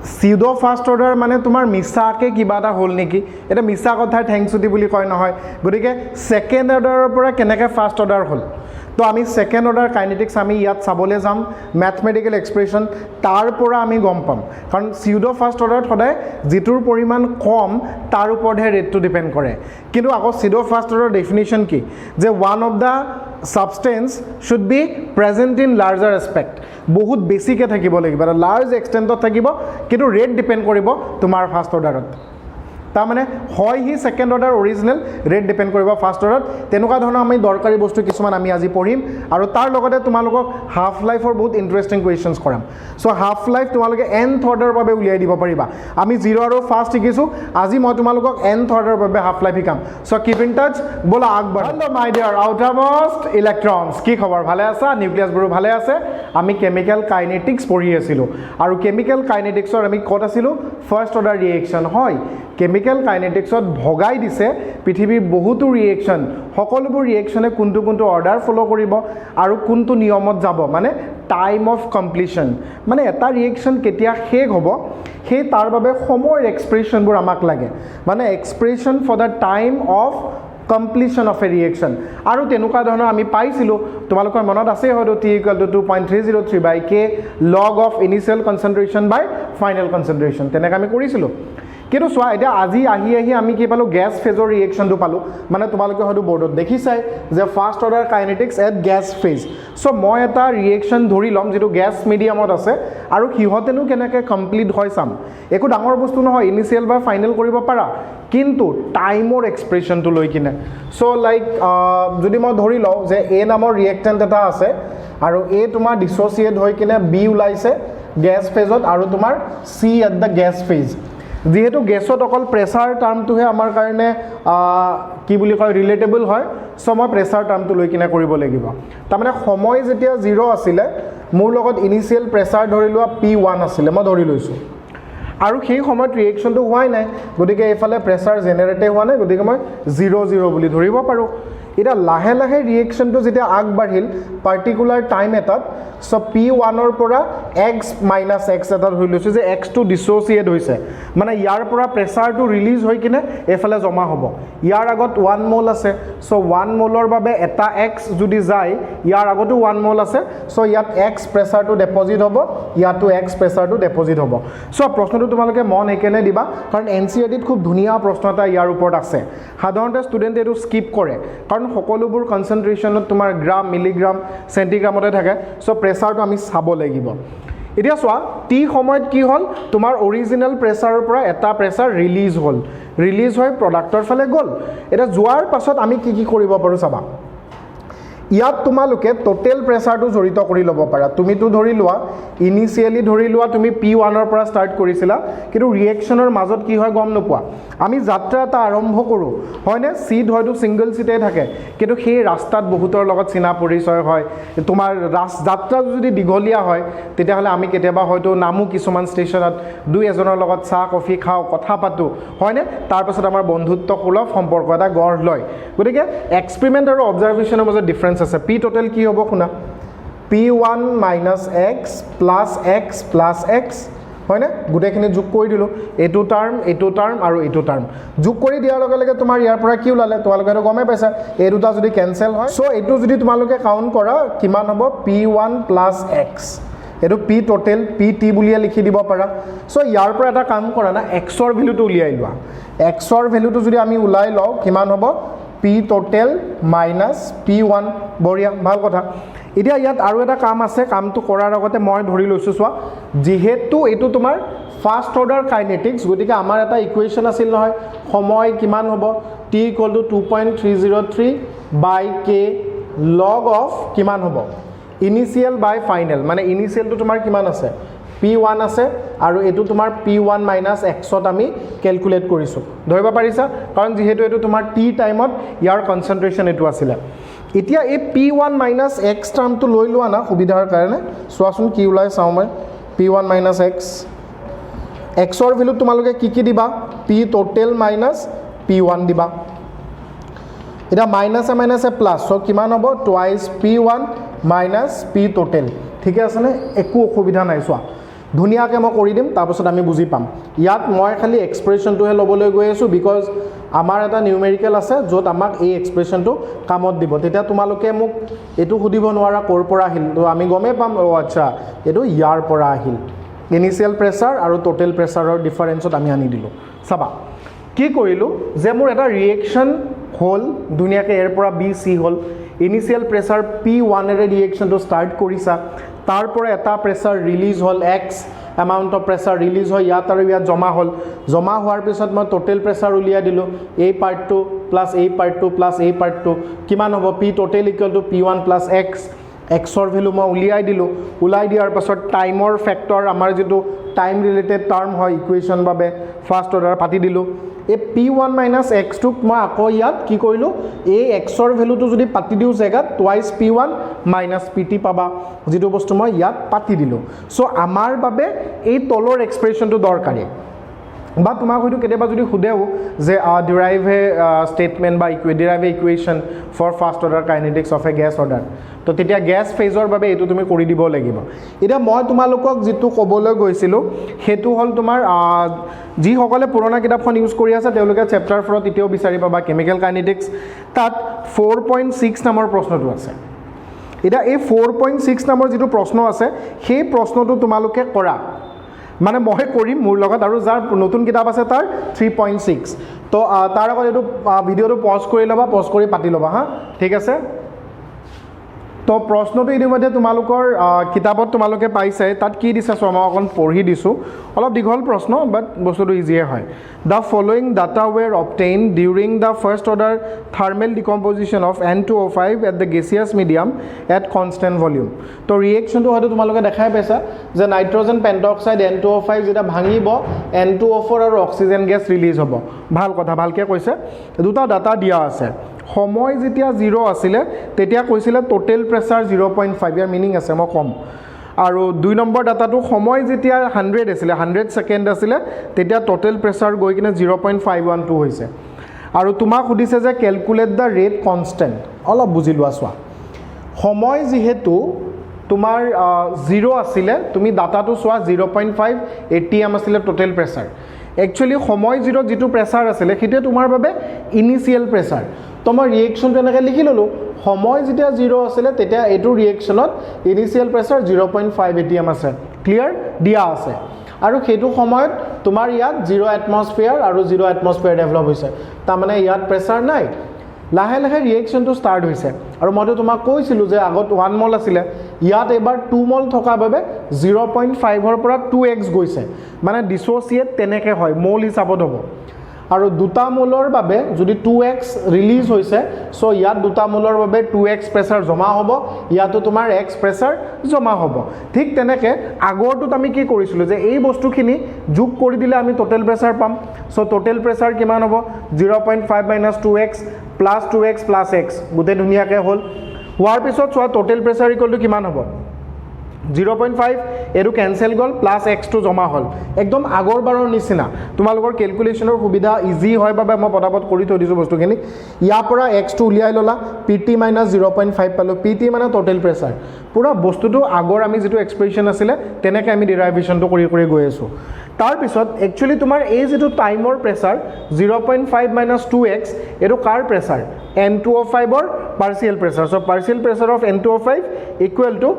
pseudo first order মানে তোমাৰ মিছাকে কিবা এটা হ'ল নেকি এটা মিছা কথাৰ ঠেংচুটি বুলি কয় নহয় গতিকে সেকেন্ড অৰ্ডাৰৰ পৰা কেনেকৈ ফাৰ্স্ট অৰ্ডাৰ হ'ল তো আমি সেকেন্ড অৰ্ডাৰ কাইনেটিক্স আমি ইয়াত চাবলৈ যাম ম্যাথমেটিক্যাল এক্সপ্ৰেছন তাৰ পৰা আমি গম পাম কাৰণ pseudo ফাৰ্স্ট অৰ্ডাৰত সদায় যিটোৰ পৰিমাণ কম তাৰ ওপৰতহে ৰেটটো ডিপেন্ড কৰে কিন্তু আকৌ pseudo ফাৰ্স্ট অৰ্ডাৰ ডেফিনিশ্যন কি যে one of the substance should be present in larger aspect বহুত বেছিকে থাকিব লাগিব আৰু লাৰ্জ এক্সটেন্টত থাকিব কিন্তু ৰেট ডিপেন্ড কৰিব তোমাৰ ফাৰ্স্ট অৰ্ডাৰত তাৰ মানে হয় হি second order original rate depend কৰিব ফাৰ্স্ট অৰ্ডাৰত তেনেকুৱা ধৰণৰ আমি দৰকাৰী বস্তু কিছুমান আমি আজি পঢ়িম আৰু তাৰ লগতে তোমালোকক হাফ লাইফৰ বহুত ইন্টাৰেষ্টিং কোৱেশ্চনছ কৰাম সো হাফ লাইফ তোমালোকে nth অৰ্ডাৰৰ বাবে উলিয়াই দিব পাৰিবা আমি 0 আৰু ফাৰ্স্ট শিকিছো আজি মই তোমালোকক nth অৰ্ডাৰৰ বাবে হাফ লাইফ শিকাম সো কিপ ইন টাচ বলা আগবাঢ় হেল্ল মাই ডিয়াৰ আউটাৰমোষ্ট ইলেক্ট্ৰনছ কি খবৰ ভালে আছা নিউক্লিয়াছবোৰ ভালে আছে আমি কেমিক্যাল কাইনেটিক্স পঢ়ি আছিলো আৰু কেমিক্যাল কাইনেটিক্সৰ আমি ক'ত আছিলো ফাৰ্স্ট অৰ্ডাৰ ৰিএকচন হয় কেমিক্যাল কাইনেটিক্সত ভগাই দিছে পৃথিৱীৰ বহুতো ৰিএকচন সকলোবোৰ ৰিএকচনে কোনটো কোনটো অৰ্ডাৰ ফলো কৰিব আৰু কোনটো নিয়মত যাব মানে টাইম অফ কমপ্লিশন মানে এটা ৰিএকচন কেতিয়া শেষ হ'ব সেই তাৰ বাবে সময়ৰ এক্সপ্ৰেছনবোৰ আমাক লাগে মানে expression for the time of completion of a reaction আৰু তেনেকুৱা ধৰণৰ আমি পাইছিলো তোমালোকৰ মনত আছে হয়তো t = 2.303 by k log of initial concentration by final concentration তেনেকৈ আমি কৰিছিলো কিন্তু সোৱা এটা আজি আহি আমি কি পালো গ্যাস ফেজৰ ৰিএকচনটো পালো মানে তোমালোকে হয়তো বৰ্ডত দেখিছাই যে first order kinetics at gas phase so মই এটা ৰিএকচন ধৰি লম যেটো গ্যাস মিডিয়ামত আছে আৰু কিহতেনো কেনেকৈ কমপ্লিট হয় চাম একো ডাঙৰ বস্তু নহয় ইনিশিয়াল বা ফাইনাল কৰিব পাৰা কিন্তু টাইমৰ এক্সপ্ৰেছনটো লৈ কিনে সো লাইক যদি মই ধৰি লও যে এ নামৰ ৰিএক্টেন্ট এটা আছে আৰু এ তোমাৰ ডিসোসিয়েট হৈ কিনে বি ওলাইছে গ্যাস ফেজত আৰু তোমাৰ সি এট দা গ্যাস ফেজ যেহেতু গেছত অকল প্ৰেছাৰ টাৰ্মটোহে আমাৰ কাৰণে কি বুলি কয় ৰিলেটেবল হয় সো মই প্ৰেছাৰ টাৰ্মটো লৈ কিনে কৰিব লাগিব তাৰমানে সময় যেতিয়া 0 আছিল মোৰ লগত ইনিশিয়াল প্ৰেছাৰ ধৰি লোৱা P1 আছিল মই ধৰি লৈছো আৰু সেই সময়ত ৰিএকচনটো হোৱাই নাই গতিকে এফালে প্ৰেছাৰ জেনাৰেট হোৱা নাই গতিকে মই 0 বুলি ধৰিব পাৰো এটা লাহে লাহে ৰিএকচনটো যেতিয়া আগবাঢ়িল পাৰ্টিকুলাৰ টাইম এটাত সো P1 ৰ পৰা x - x এটা হৈ লৈছে যে x টো ডিসোসিয়েট হৈছে মানে ইয়াৰ পৰা প্ৰেছাৰটো ৰিলিজ হৈ কিনে এফালে জমা হ'ব ইয়াৰ আগত 1 মোল আছে সো 1 মোলৰ বাবে এটা x যদি যায় ইয়াৰ আগতো 1 মোল আছে সো ইয়াত x প্ৰেছাৰটো ডিপজিট হ'ব ইয়াতো x প্ৰেছাৰটো ডিপজিট হ'ব সো প্ৰশ্নটো তোমালোকে মন একেনে দিবা কাৰণ এনসিইআৰটিত খুব ধুনীয়া প্ৰশ্ন এটা ইয়াৰ ওপৰত আছে সাধাৰণতে ষ্টুডেন্ট এটো স্কিপ কৰে কাৰণ সকলোবোৰ কনসেন্ট্ৰেচনত তোমাৰ গ্ৰাম মিলিগ্ৰাম সেন্টিগ্ৰামতে থাকে সো প্ৰেছাৰটো আমি চাব লাগিব এতিয়া সোৱা টি সময়ত কি হল তোমাৰ অৰিজিনাল প্ৰেছাৰৰ পৰা এটা প্ৰেছাৰ ৰিলিজ হৈ প্ৰডাক্টৰ ফালে গল এটা যোৱাৰ পাছত আমি কি কৰিব পাৰো চাবা ইয়াত তোমালোকে টোটাল প্ৰেছাৰটো জড়িত কৰি ল'ব পাৰা তুমিটো ধৰি লোৱা ইনিশিয়ালি ধৰি লোৱা তুমি P1 ৰ পৰা ষ্টাৰ্ট কৰিছিলা কিন্তু ৰিএকচনৰ মাজত কি হয় গম নপোৱা আমি যাত্ৰা এটা আৰম্ভ কৰো হয়নে সিট হয়তো সিঙ্গল সিটে থাকে কিন্তু সেই ৰাস্তাত বহুতৰ লগত চিনা পৰিচয় হয় তোমাৰ যাত্ৰা যদি দীঘলীয়া হয় তেতিয়া হলে আমি কেতিয়াবা হয়তো নামু কিছুমান ষ্টেচনত দুই এজনৰ লগত চাহ কফি খাও কথা পাতো হয়নে তাৰ পাছত আমাৰ বন্ধুত্বসুলভ সম্পৰ্ক এটা গঢ় লয় গতিকে এক্সপেৰিমেন্ট আৰু অবজাৰভেচনৰ মাজত ডিফাৰেন্স আছে পি টোটাল কি হ'ব শুনা P1 - x + x + x হয়নে গুটেখিনি যোগ কৰি দিলো এটো টাৰ্ম আৰু এটো টাৰ্ম যোগ কৰি দিয়াৰ লগে লগে তোমাৰ ইয়াৰ পৰা কি ওলালে তোমালোকে গমে পাইছা এই দুটা যদি কেনসেল হয় সো এটো যদি তোমালোকে কাউন্ট কৰা কিমান হ'ব P1 + x এটো p টোটাল pt বুলিয়ে লিখি দিব পাৰা সো ইয়াৰ পৰা এটা কাম কৰা না x ৰ ভ্যালুটো উলিয়াই লোৱা x ৰ ভ্যালুটো যদি আমি উলাই লও কিমান হ'ব p total minus p1 বঢ়িয়া ভাল কথা এতিয়া ইয়াত আৰু এটা কাম আছে কামটো কৰাৰ আগতে মই ধৰি লৈছো সোৱা যেহেতু এটো তোমাৰ ফাৰ্স্ট অৰ্ডাৰ কাইনেটিক্স গতিকে আমাৰ এটা ইকুৱেচন আছিল নহয় সময় কিমান হ'ব t = 2.303 by k log of কিমান হ'ব ইনিশিয়াল বাই ফাইনাল মানে ইনিশিয়ালটো তোমাৰ কিমান আছে P1 আছে আৰু এটো তোমাৰ P1 - x ত আমি ক্যালকুলেট কৰিছো ধৰিব পাৰিছা কাৰণ যেহেতু এটো তোমাৰ t টাইমত ইয়াৰ কনসেন্ট্ৰেচন এটো আছিল এতিয়া এই P1 - x টাৰ্মটো লৈ লোৱা না সুবিধাৰ কাৰণে সোৱাচোন কি ওলাই চাও মই P1 - x x ৰ ভ্যালু তোমালোকে কি দিবা p total - p1 দিবা এটা মাইনাস এ প্লাস সো কিমান হ'ব টুৱাইস P1 - p total ঠিক আছে নে একো অসুবিধা নাই সোৱা ধুনীয়াকৈ মই কৰি দিম, তাৰপিছত আমি বুজি পাম। ইয়াত মই খালি এক্সপ্ৰেশ্যনটোহে ল'বলৈ গৈ আছোঁ, বিকজ আমাৰ এটা নিউমেৰিকেল আছে য'ত আমাক এই এক্সপ্ৰেশ্যনটো কামত দিব। তেতিয়া তোমালোকে মোক এইটো সুধিব নোৱাৰা ক'ৰ পৰা আহিল, তো আমি গমেই পাম অ' আচ্ছা এইটো ইয়াৰ পৰা আহিল। ইনিচিয়েল প্ৰেছাৰ আৰু টোটেল প্ৰেছাৰৰ ডিফাৰেঞ্চত আমি আনি দিলোঁ। চাবা কি কৰিলোঁ যে মোৰ এটা ৰিয়েকশ্যন হ'ল ধুনীয়াকৈ এৰ পৰা বি চি হ'ল। ইনিচিয়েল প্ৰেছাৰ P1এৰে ৰিয়েকশ্যনটো ষ্টাৰ্ট কৰিছা, তাৰ পৰা এটা প্ৰেছাৰ ৰিলিজ হ'ল, x amount of pressure release হয় ইয়াত আৰু ইয়াত জমা হ'ল। জমা হোৱাৰ পিছত মই টোটেল প্ৰেছাৰ উলিয়াই দিলোঁ, এই পাৰ্টটো প্লাছ এই পাৰ্টটো প্লাছ এই পাৰ্টটো কিমান হ'ব, P total equal to P1 plus x. এক্সৰ ভেলু মই উলিয়াই দিলোঁ। ওলাই দিয়াৰ পাছত টাইমৰ ফেক্টৰ আমাৰ যিটো টাইম ৰিলেটেড টাৰ্ম হয় ইকুৱেশ্যন বাবে ফাৰ্ষ্ট অৰ্ডাৰ পাতি দিলোঁ। এই P1 মাইনাছ এক্সটোক মই আকৌ ইয়াত কি কৰিলোঁ, এই এক্সৰ ভেলুটো যদি পাতি দিওঁ জেগাত টুৱাইচ P1 মাইনাছ PT পাবা, যিটো বস্তু মই ইয়াত পাতি দিলোঁ। চ' আমাৰ বাবে এই তলৰ এক্সপ্ৰেশ্যনটো দৰকাৰী। বা তোমাক হয়তো কেতিয়াবা যদি সোধেও যে ডিৰাইভ এ ষ্টেটমেণ্ট বা derive a equation for first order kinetics of a gas order, তো তেতিয়া গেছ ফেজৰ বাবে এইটো তুমি কৰি দিব লাগিব। এতিয়া মই তোমালোকক যিটো ক'বলৈ গৈছিলোঁ সেইটো হ'ল তোমাৰ যিসকলে পুৰণা কিতাপখন ইউজ কৰি আছে তেওঁলোকে চেপ্টাৰ 4 এতিয়াও বিচাৰি পাবা কেমিকেল কাইনেটিক্স, তাত 4.6 নামৰ প্ৰশ্নটো আছে। এতিয়া এই 4.6 নামৰ যিটো প্ৰশ্ন আছে সেই প্ৰশ্নটো তোমালোকে কৰা, মানে মই কৰিম মোৰ লগত, আৰু যাৰ নতুন কিতাপ আছে তাৰ 3.6। তো তাৰ আগত এইটো ভিডিঅ'টো পজ কৰি ল'বা, পজ কৰি পাতি ল'বা হা, ঠিক আছে। তো প্ৰশ্নটো ইতিমধ্যে তোমালোকৰ কিতাপত তোমালোকে পাইছে, তাত কি দিছে চোৱা, মই অকণ পঢ়ি দিছোঁ, অলপ দীঘল প্ৰশ্ন বাট বস্তুটো ইজিয়ে হয়। The following data were obtained during the first order thermal decomposition of N2O5 at the gaseous medium at constant volume. তো ৰিয়েকশ্যনটো হয়তো তোমালোকে দেখাই পাইছা যে নাইট্ৰজেন পেণ্টক্সাইড N2O5 যেতিয়া ভাঙিব N2O4 আৰু অক্সিজেন গেছ ৰিলিজ হ'ব। ভাল কথা, ভালকৈ কৈছে। দুটা ডাটা দিয়া আছে। সময় যেতিয়া 0 আছিলে তেতিয়া কৈছিলে টোটেল প্ৰেছাৰ 0.5, ইয়াৰ মিনিং আছে মই ক'ম। আৰু 2 নম্বৰ ডাটাটো সময় যেতিয়া 100 আছিলে, 100 ছেকেণ্ড আছিলে, তেতিয়া টোটেল প্ৰেছাৰ গৈ কিনে 0.512 হৈছে। আৰু তোমাক সুধিছে যে কেলকুলেট দ্য ৰেট কনষ্টেণ্ট। অলপ বুজি লোৱা চোৱা, সময় যিহেতু তোমাৰ 0 আছিলে, তুমি ডাটাটো চোৱা 0.5 ATM আছিলে টোটেল প্ৰেছাৰ। একচুৱেলি সময় 0 যিটো প্ৰেছাৰ আছিলে সেইটোৱে তোমাৰ বাবে ইনিচিয়েল প্ৰেছাৰ। তো মই ৰিয়েকশ্যনটো এনেকৈ লিখি ল'লোঁ, সময় যেতিয়া 0 আছিলে তেতিয়া এইটো ৰিয়েকশ্যনত ইনিচিয়েল প্ৰেছাৰ 0.5 ATM আছে, ক্লিয়াৰ দিয়া আছে। আৰু সেইটো সময়ত তোমাৰ ইয়াত 0 এটমস্ফিয়াৰ আৰু 0 এটমস্ফিয়াৰ ডেভেলপ হৈছে, তাৰমানে ইয়াত প্ৰেছাৰ নাই। লাহে লাহে ৰিয়েকশ্যনটো ষ্টাৰ্ট হৈছে। আৰু মইতো তোমাক কৈছিলোঁ যে আগত 1 মল আছিলে, ইয়াত এবাৰ 2 মল থকাৰ বাবে 0.5ৰ পৰা 2x গৈছে, মানে ডিছ'চিয়েট তেনেকৈ হয়, মল হিচাপত হ'ব। আৰু 2টা মলৰ বাবে যদি 2x ৰিলিজ হৈছে, চ' ইয়াত 2টা মলৰ বাবে 2x প্ৰেছাৰ জমা হ'ব, ইয়াতো তোমাৰ x প্ৰেছাৰ জমা হ'ব। ঠিক তেনেকৈ আগৰটোত আমি কি কৰিছিলোঁ যে এই বস্তুখিনি যোগ কৰি দিলে আমি টোটেল প্ৰেছাৰ পাম। চ' টোটেল প্ৰেছাৰ কিমান হ'ব, 0.5 minus 2x plus 2x plus x, গোটেই ধুনীয়াকৈ হ'ল। হোৱাৰ পিছত চোৱা টোটেল প্ৰেছাৰ ইকুৱেল টু কিমান হ'ব, 0.5, এইটো কেঞ্চেল গ'ল, প্লাছ এক্সটো জমা হ'ল। একদম আগৰবাৰৰ নিচিনা। তোমালোকৰ কেলকুলেশ্যনৰ সুবিধা ইজি হয় বাবে মই পটাপট কৰি থৈ দিছোঁ বস্তুখিনি। ইয়াৰ পৰা এক্সটো উলিয়াই ল'লা, PT মাইনাছ 0.5 পালোঁ, PT মানে টোটেল প্ৰেছাৰ। পূৰা বস্তুটো আগৰ আমি যিটো এক্সপ্ৰেশ্যন আছিলে তেনেকৈ আমি ডিৰাইভেশ্যনটো কৰি কৰি গৈ আছোঁ। তাৰপিছত একচুৱেলি তোমাৰ এই যিটো টাইমৰ প্ৰেছাৰ 0.5 মাইনাছ 2x, এইটো কাৰ প্ৰেছাৰ, N2O5ৰ partial pressure. So' partial pressure of N2O5 equal to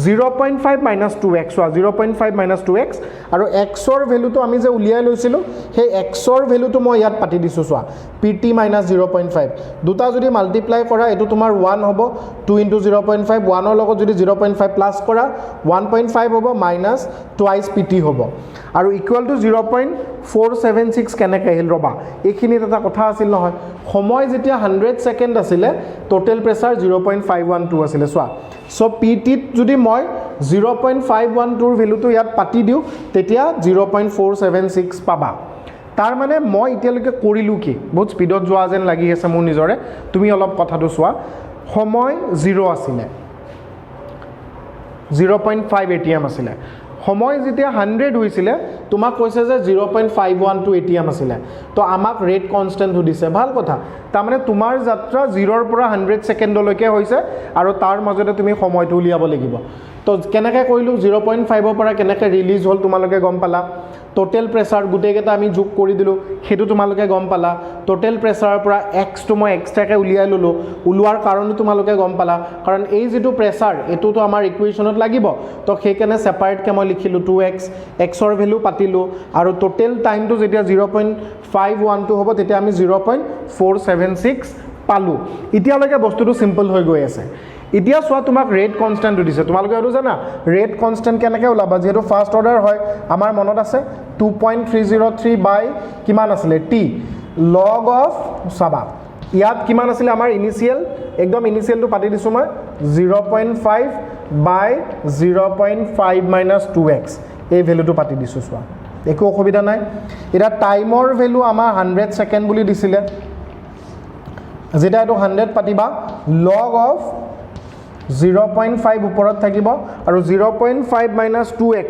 0.5 minus 2x, চোৱা 0.5 মাইনাছ 2x। আৰু এক্সৰ ভেলুটো আমি যে উলিয়াই লৈছিলোঁ সেই এক্সৰ ভেলুটো মই ইয়াত পাতি দিছোঁ চোৱা, PT মাইনাছ 0.5। দুটা যদি মাল্টিপ্লাই কৰা এইটো তোমাৰ 1 হ'ব, 2 × 0.5, 1ৰ লগত যদি 0.5 প্লাছ কৰা 1.5 হ'ব, মাইনাছ টুৱাইচ PT হ'ব। আৰু ইকুৱেল টু 0.476 কেনেকৈ আহিল ৰ'বা, এইখিনিত এটা কথা আছিল নহয়, সময় যেতিয়া 100 ছেকেণ্ড আছিলে টোটেল প্ৰেছাৰ 0.512 আছিলে চোৱা। চ' PTত যদি মই 0.512ৰ ভেলুটো ইয়াত পাতি দিওঁ তেতিয়া 0.476 পাবা। তাৰ মানে মই এতিয়ালৈকে কৰিলোঁ কি, বহুত স্পীডত যোৱা যেন লাগি আছে মোৰ নিজৰে, তুমি অলপ কথাটো চোৱা। সময় 0 আছিলে, 0.5 ATM আছিলে। সময় যেতিয়া 100 হৈছিলে তোমাক কৈছে যে 0.512 ATM আছিলে তো আমাক ৰেট কনষ্টেন্ট সুধিছে ভাল কথা তাৰমানে তোমাৰ যাত্ৰা 0 ৰ পৰা 100 সেকেন্ডলৈকে হৈছে আৰু তাৰ মাজতে তুমি সময়টো উলিয়াব লাগিব তো কেনেকৈ কৰিলো 0.5 ৰ পৰা কেনেকৈ ৰিলিজ হ'ল তোমালোকে গম পালা টোটেল প্ৰেছাৰ গুটেকেটা আমি যোগ কৰি দিলো হেতু তোমালোকে গম পালা টোটেল প্ৰেছাৰৰ পৰা x টো মই এক্সট্ৰাকে উলিয়াই ললো উলোৱাৰ কাৰণটো তোমালোকে গম পালা কাৰণ এই যেটো প্ৰেছাৰ এটো তো আমাৰ ইকুৱেচনত লাগিব তো হেকেনে সেপাৰেট কে মই লিখিলো 2x x ৰ ভ্যালু পাতিলো আৰু টোটেল টাইমটো যেতিয়া 0.512 হ'ব তেতিয়া আমি 0.476 পালো ইতিয়ালৈকে বস্তুটো সিম্পল হৈ গৈ আছে এতিয়া সোয়া তোমাক ৰেট কনস্ট্যান্ট দিছে তোমালোকে আৰু জানা ৰেট কনস্ট্যান্ট কেনেকৈ ওলাবা যেটো ফাৰ্স্ট অৰ্ডাৰ হয় আমাৰ মনত আছে 2.303 বাই কিমান আছিল t log of সাবা ইয়াত কিমান আছিল আমাৰ ইনিশিয়াল একদম ইনিশিয়ালটো পাতি দিছো মই 0.5 বাই 0.5 - 2x এই ভ্যালুটো পাতি দিছো সোয়া একো অসুবিধা নাই এটা টাইমৰ ভ্যালু আমাৰ 100 সেকেন্ড বুলি দিছিলে যেটা এটো 100 পাতিবা log of 0.5 ওপৰত থাকিব আৰু 0.5 - 2x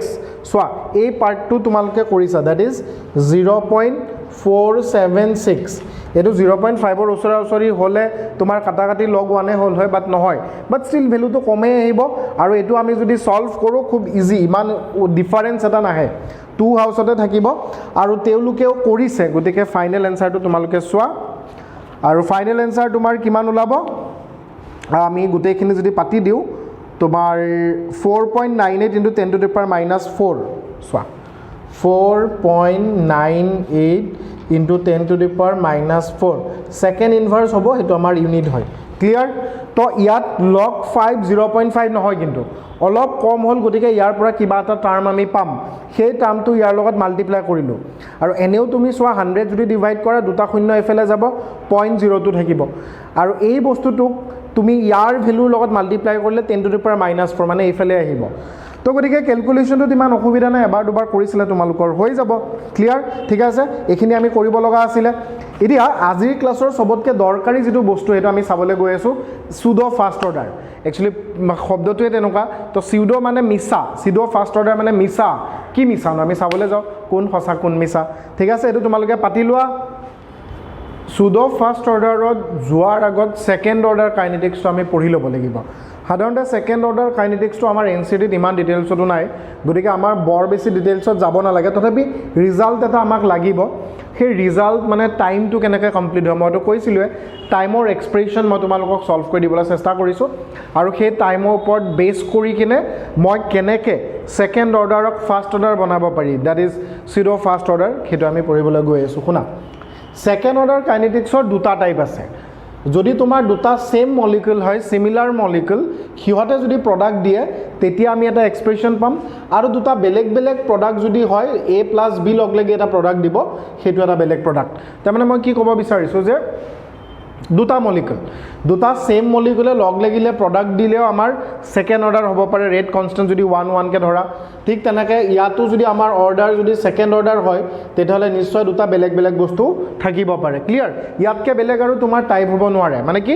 সোয়া এই পাৰ্টটো তোমালোকে কৰিছা দ্যাট ইজ 0.476 এটো 0.5 ৰ ওচৰা-ওচৰি হলে তোমাৰ কাটাকাটি log 1 হল হয় বাট নহয় বাট ষ্টিল ভ্যালুটো কমে আহিব আৰু এটো আমি যদি সলভ কৰো খুব ইজি ইমান ডিফাৰেন্স এটা নাহে 2 হাউসতে থাকিব আৰু তেওলুকেও কৰিছে গতিকে ফাইনাল আনসাৰটো তোমালোকে সোৱা আৰু ফাইনাল আনসাৰ তোমাৰ কিমান ওলাব আমি গুটেখিনি যদি পাতি দিও তোমাৰ 4.98 * 10 to the power -4 soya 4.98 * 10 to the power -4 second inverse হ'ব হেতু আমাৰ ইউনিট হয় ক্লিয়াৰ তো ইয়াত log 5 0.5 নহয় কিন্তু অলপ কম হল গতিকে ইয়াৰ পৰা কিবা এটা টাৰ্ম আমি পাম সেই টাৰ্মটো ইয়াৰ লগত মাল্টিপ্লাই কৰিলো আৰু এনেও তুমি সোয়া 100 যদি ডিভাইড কৰা দুটা শূন্য এফালে যাব 0.02 থাকিব আৰু এই বস্তুটোক তুমি ইয়াৰ ভ্যালুৰ লগত মাল্টিপ্লাই কৰিলে 10 to the power -4 মানে এইফালে আহিব তো গতিকে ক্যালকুলেশনটো ইমান অসুবিধা নাই এবাৰ দুবাৰ কৰিছিলে তোমালোকৰ হৈ যাব ক্লিয়াৰ ঠিক আছে এখিনি আমি কৰিব লগা আছিল এতিয়া আজিৰ ক্লাছৰ সবতকে দৰকাৰী যেটো বস্তু এটা আমি চাবলৈ গৈ আছো সুডো ফাৰ্স্ট অৰ্ডাৰ একচুয়ালি শব্দটোৱে তেনেকুৱা তো সুডো মানে মিছা সুডো ফাৰ্স্ট অৰ্ডাৰ মানে মিছা কি মিছা আমি চাবলৈ যাও কোন সঁচা কোন মিছা ঠিক আছে এটো তোমালোকে পাতি লোৱা সুডো ফাৰ্স্ট অৰ্ডাৰত যোৱাৰ আগত সেকেন্ড অৰ্ডাৰ কাইনেটিক্সটো আমি পঢ়ি ল'ব লাগিব সাধাৰণতে সেকেন্ড অৰ্ডাৰ কাইনেটিক্সটো আমাৰ এনসিডিত ইমান ডিটেইলছটো নাই গতিকে আমাৰ বৰ বেছি ডিটেইলছত যাব নালাগে তথাপি ৰিজাল্ট এটা আমাক লাগিব সেই ৰিজাল্ট মানে টাইমটো কেনেকৈ কমপ্লিট হয় মইতো কৈছিলো টাইমৰ এক্সপ্ৰেছন মই তোমালোকক সলভ কৰি দিবলৈ চেষ্টা কৰিছো আৰু সেই টাইমৰ ওপৰত বেছ কৰি কিনে মই কেনেকৈ সেকেন্ড অৰ্ডাৰক ফাৰ্স্ট অৰ্ডাৰ বনাব পাৰি that is pseudo first order হেতু আমি পঢ়িবলৈ গৈ আছো শুনা সেকেন্ড অৰ্ডাৰ কাইনেটিক্সৰ দুটা টাইপ আছে যদি তোমাৰ দুটা সেম মলিকিউল হয় সিমিলাৰ মলিকিউল হিহতে যদি প্ৰডাক্ট দিয়ে তেতিয়া আমি এটা এক্সপ্ৰেছন পাম আৰু দুটা বেলেগ বেলেগ প্ৰডাক্ট যদি হয় a + b লগলাগি এটা প্ৰডাক্ট দিব হেতু এটা বেলেগ প্ৰডাক্ট তাৰ মানে মই কি ক'ব বিচাৰিছো যে দুটা মলিকিউল দুটা সেম মলিকিউলে লগ লাগিলে প্ৰডাক্ট দিলেও আমাৰ সেকেন্ড অৰ্ডাৰ হ'ব পাৰে ৰেট কনস্ট্যান্ট যদি 1 1 কে ধৰা ঠিক তেনেকৈ ইয়াতো যদি আমাৰ অৰ্ডাৰ যদি সেকেন্ড অৰ্ডাৰ হয় তেতিয়াহলে নিশ্চয় দুটা বেলেগ বেলেগ বস্তু থাকিব পাৰে ক্লিয়াৰ ইয়াতকে বেলেগ আৰু তোমাৰ টাইপ হ'ব নোৱাৰে মানে কি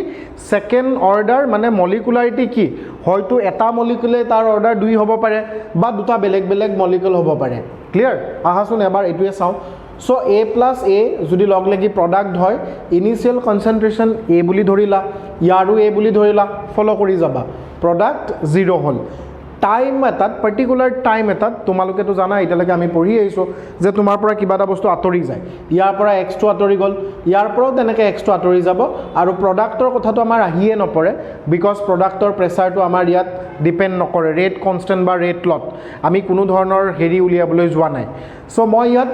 সেকেন্ড অৰ্ডাৰ মানে মলিকুলাৰিটি কি হয়তো এটা মলিকুলে তাৰ অৰ্ডাৰ 2 হ'ব পাৰে বা দুটা বেলেগ বেলেগ মলিকুল হ'ব পাৰে ক্লিয়াৰ আহাচোন এবাৰ এটোৱে চাও So a plus a যদি লগ লাগি প্ৰডাক্ট হয় ইনিশিয়াল কনসেন্ট্ৰেশন a বুলি ধৰিলা ইয়াৰো a বুলি ধৰিলা ফলো কৰি যাবা প্ৰডাক্ট 0 হল টাইম এটাত পার্টিকুলার টাইম এটাত তোমালোকে তো জানা এটালৈকে আমি পঢ়ি আইছো যে তোমাৰ পৰা কিবা এটা বস্তু আতৰি যায় ইয়াৰ পৰা x টো আতৰি গল ইয়াৰ পৰাও তেনেকৈ x টো আতৰি যাব আৰু প্ৰডাক্টৰ কথাটো আমাৰ আহিয়ে নপৰে বিকজ প্ৰডাক্টৰ প্ৰেছাৰটো আমাৰ ইয়াত ডিপেন্ড নকৰে ৰেট কনস্ট্যান্ট বা ৰেট লট আমি কোনো ধৰণৰ হেৰি উলিয়াবলৈ যোৱা নাই সো মই ইয়াত